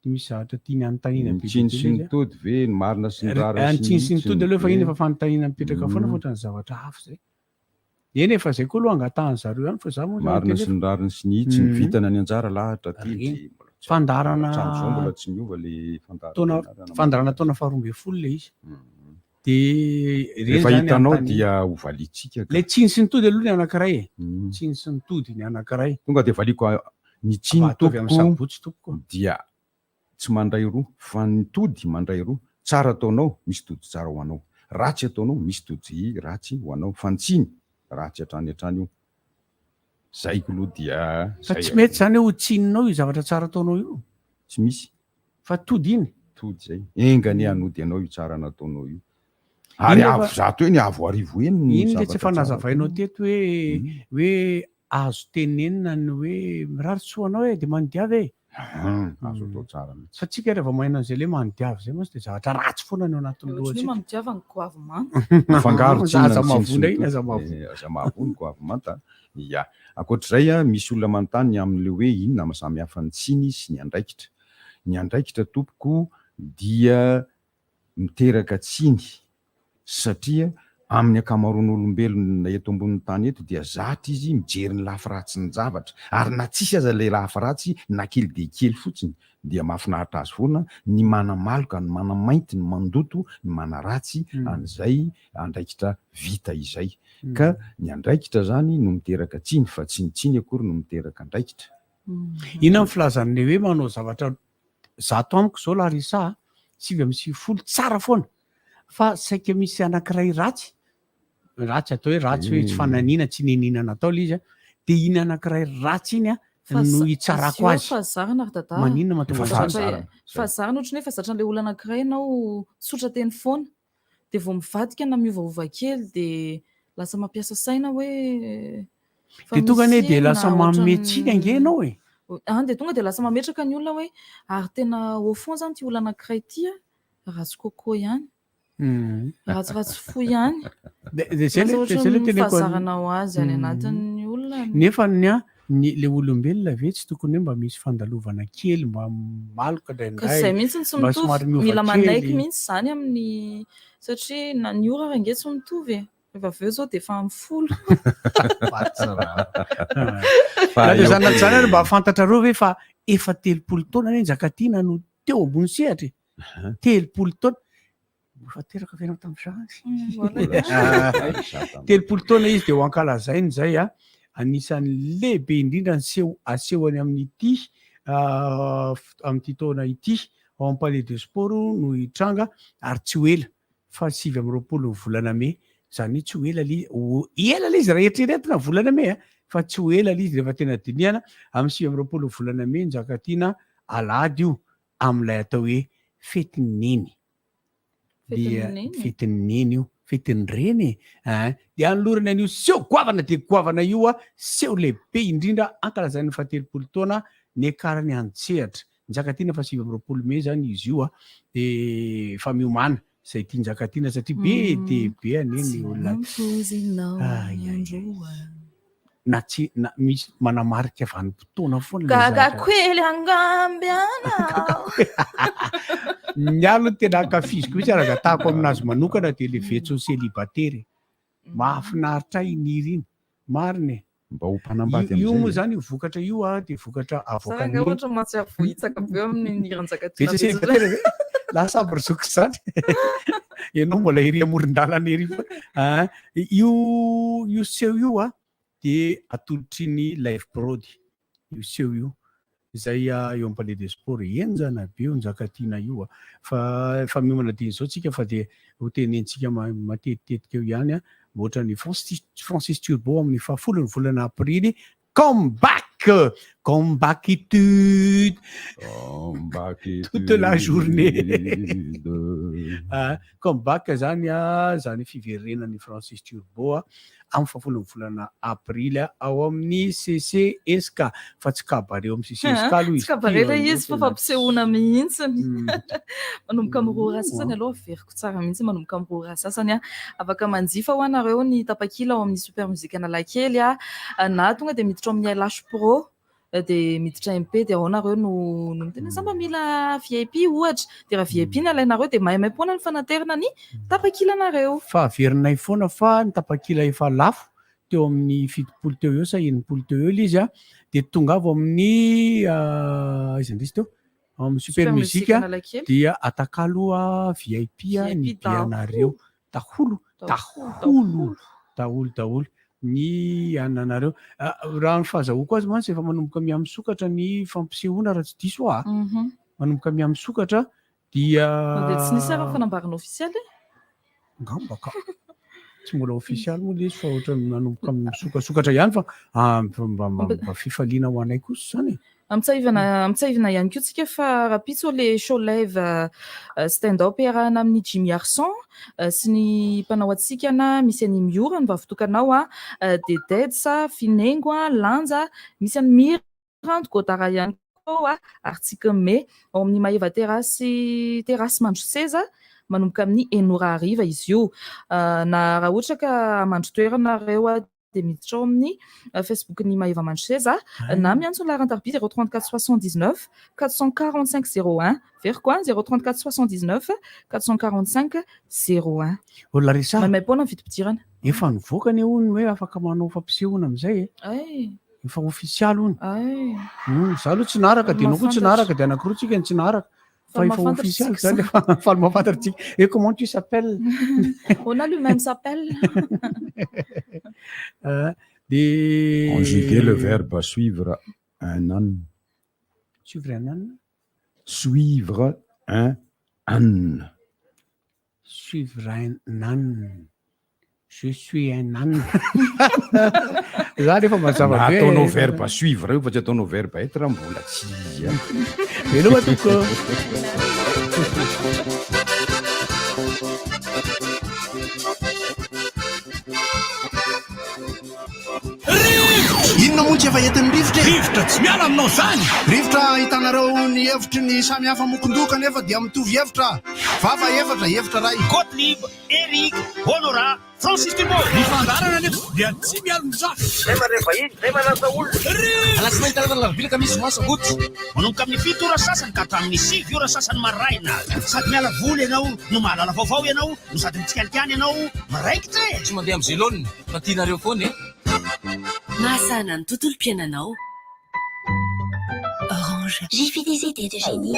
misy zavatra tiany antanina mitsiny sy nitody ve ny marina sy ny rara antsiny sy nitody aloha fa iny efa fanontanina mipetraka foana foatra ny zavatra hafa zay eny efa zay koa aloha angatahany zareo ihany fa za marina sy ny rariny sy nihitsy ny vitana ny anjara lahatra ty fandarana mbola tsy miova le fandarana taona 12 le izy de rehefa hitanao dia ho valitsika le tsiny sy nitody aloha ny anankiray tsiny sy nitody ny anankiray tonga de valiko ny tsiny topoko dia tsy mandray roa fa nitody mandray roa tsara ataonao misy tody tsara ho anao ratsy ataonao misy tody ratsy ho anao fa nitsiny ratsy hatrany io zay koloha dia fa tsy mety zany ho tsininao io zavatra tsara ataonao io tsy misy fa tody iny tody zay engany anody anao io tsara nataonao io ary avo zato hoe ny avo arivo eny iny le tsy efa nazavainao teto hoe azo tenenina ny hoe mirary tsoanao de mandiavy azo atao tsara fa tsika rehefa maheno an'izay le mandiavy zay mosy de zavatra ratsy foana ny ao anatin'ny lohatsikafangaroaza mavony goavy manta ia akoatr'izay misy olona manontany amin'le hoe inona mahasamy hafa ny tsiny sy ny andraikitra tompoko dia miteraka tsiny satria amin'ny akamaroan'olombelona eto ambonin'ny tany eto dia zatra izy mijery ny lafy ratsy ny zavatra ary na tsisy aza le lafy ratsy na kely de kely fotsiny dia mahafinaritra azy foana ny manamaloka ny manamainty ny mandoto ny manaratsy an'izay andraikitra vita izay ka ny andraikitra zany no miteraka tsiny fa tsy ny tsiny akory no miteraka andraikitra ina ny filazan'le hoe manao zavatra zato amiko zao larisa 7 tsara foana fa saika misy anankiray ratsy atao hoe ratsy hoe tsy fananina tsy neninana atao le izy de iny anankiray ratsy iny no hitsarako azy fahazarana ry dada maninona mahatonga fahazarana ohatry ny hoe fazatra an'le olona anankiray ianao sotra teny foana de vao mivadika na miovaova kely de lasa mampiasa saina hoe de tonga ne de lasa mametsiny ange ianao de tonga de lasa mametraka ny olona hoe ary tena au fond zany ty olona anankiray ty ratsy kokoa ihany ratsiratsy fo ihany fahazarana ho azy any anatin'ny olona nefa le olombelona ve tsy tokony hoe mba misy fandalovana kely mba maloka zay mihitsy tsy mitovy mila manaiky mihitsy zany amin'ny satria na ny ora raha nge tsy mitovy rehefa avy eo zao de efa amin'ny folo. Le zanaky zany mba fantatrareo hoe fa efa 30 taona ny Njakatiana no teo ambony sehatra 30 taona fa teraka fiainana tamin'izany 30 taona izy de ho ankalazainy zay a anisan'ny lehibe indrindra ny asehony amin'ity amin'ity taona ity ao amin'ny Palais de Sport no hitranga ary tsy ho ela fa 7 volana May zany tsy ho ela ela izy raha eritreretina volana May fa tsy ho ela izy rehefa tena dinihana amin'ny 7 volana May Njakatiana alady io amin'ilay atao hoe fetin'ny neny fetin'ny neny io fetin'ny reny dia anolorany an'io seho goavana dia goavana io a seho lehibe indrindra ankalazan'ny faha-30 taona ny akarany antsehatra Njakatiana fa 7 May zany izy io a de fa miomana zay tia Njakatiana satria be dia be aneny olona na tsy misy manamarika vanim-potoana foana gagakoely angambiana ny alony tena ankafiziko mihitsy aragatahako aminazy manokana de le vetso célibataire mahafinaritra iniry iny mariny mba ho mpanambady io moa zany vokatra io a de vokatra avoka ohatra matsy avohitsaka be amin'ny Njakatiana lasa abrozoko zany ianao mbola iry amoron-dalana ery fa io seho io a de atolotry ny live brody io seho io zay eo amin'ny Palais de Sport enjana be io Njakatiana io a fa miomana dia zao tsika fa de ho tenentsika matetitetika eo ihany a ohatra ny Francis Turbo amin'ny 10 volana Aprily come back toute la journée come back zany fiverenan'ny Francis Turbo amin'ny 10 volana Aprily ao amin'ny CCSK fa tsy kabareo amin'ny CCSK aloha izy kabareo izy fa fampisehoana mihitsiny manomboka mirora sasany aloha veriko tsara mihitsy manomboka mirora sasany afaka manjifa ho anareo ny tapakila ao amin'ny super musique analakely na tonga de miditra amin'ny LH Pro de miditra MP de ao nareo no tena samba mila VIP ohatra de raha VIP ny alainareo de mahay foana ny fanaterana ny tapakila nareo fa averinay foana fa ny tapakila efa lafo teo amin'ny 70 teo eo sa 80 teo eo izy de tonga avy amin'ny izandrisy teo amin'ny super musique dia atakalo VIP ny bianareo daholo ny ananareo raha ny fahazahoko azy mantsy efa manomboka miamisokatra ny fampisehoana raha tsy diso manomboka miamisokatra dia tsy nisy raha fanambarana ofisialy ngambaka tsy mbola ofisialy moa le izy fa ohatra manomboka misokasokatra ihany fa mba fifaliana ho anay kosa zany amitsahivana ihany koa tsika fa rapitso le show live stand up iarahana amin'ny Jimmy Arson sy ny mpanao atsikana misy any miora ny vavitokanao de Dedsa Finengo Lanja misy any Mirand Godara ihany koa artsika me ao amin'ny Maeva terasy Mandro Seza manomboka amin'ny Enora Ariva izy io na raha ohatra ka mandro toerana reo de miditra ao amin'ny Facebook ny Maeva Mandro Seza na miantso ny laharan-tarobia 034 79 445 01 veriko 034 79 445 01 olona resaka maimay-poana ny vidim-pidirana efa nivoakany ony hoe afaka manao fampisehoana amin'izay efa ofisialy ony za aloha tsy naraka de nao koa tsy naraka de anankiroa tsika ny tsy naraka fa efa officiel zany fa le mahafantatsika et comment tu s'appelles on a lui-même s'appelle conjuguer le verbe suivre un âne suivre un âne suivre un âne suivre un âne je suis un âne zany efa mazava be ataonao verbe suivre io fa tsy ataonao verbe être raha mbola tsy veloha toko inona inona moa tsy efa entin'ny rivotra tsy miala aminao zany rivotra hitanareo ny hevitry ny samy hafa mokondoka nefa dia mitovy hevitra vava hevitra ray Gottlieb, Eric, Honora, Francis Timor mifandarana nefa dia tsy miala mizafy zay marefa iny zay manasa olona alasina hitanana lavilaka misy masagoty manomboka amin'ny 7 ora sasany ka hatramin'ny 7 ora sasany maraina sady miala voly ianao no mahalala vaovao ianao no sady mitsikalikany ianao maraikitra e tsy mandeha amin'ny zelone fa tianareo foana e Mahasana ny tontolo-piainanao. Orange. J'ai fait des étés de génie.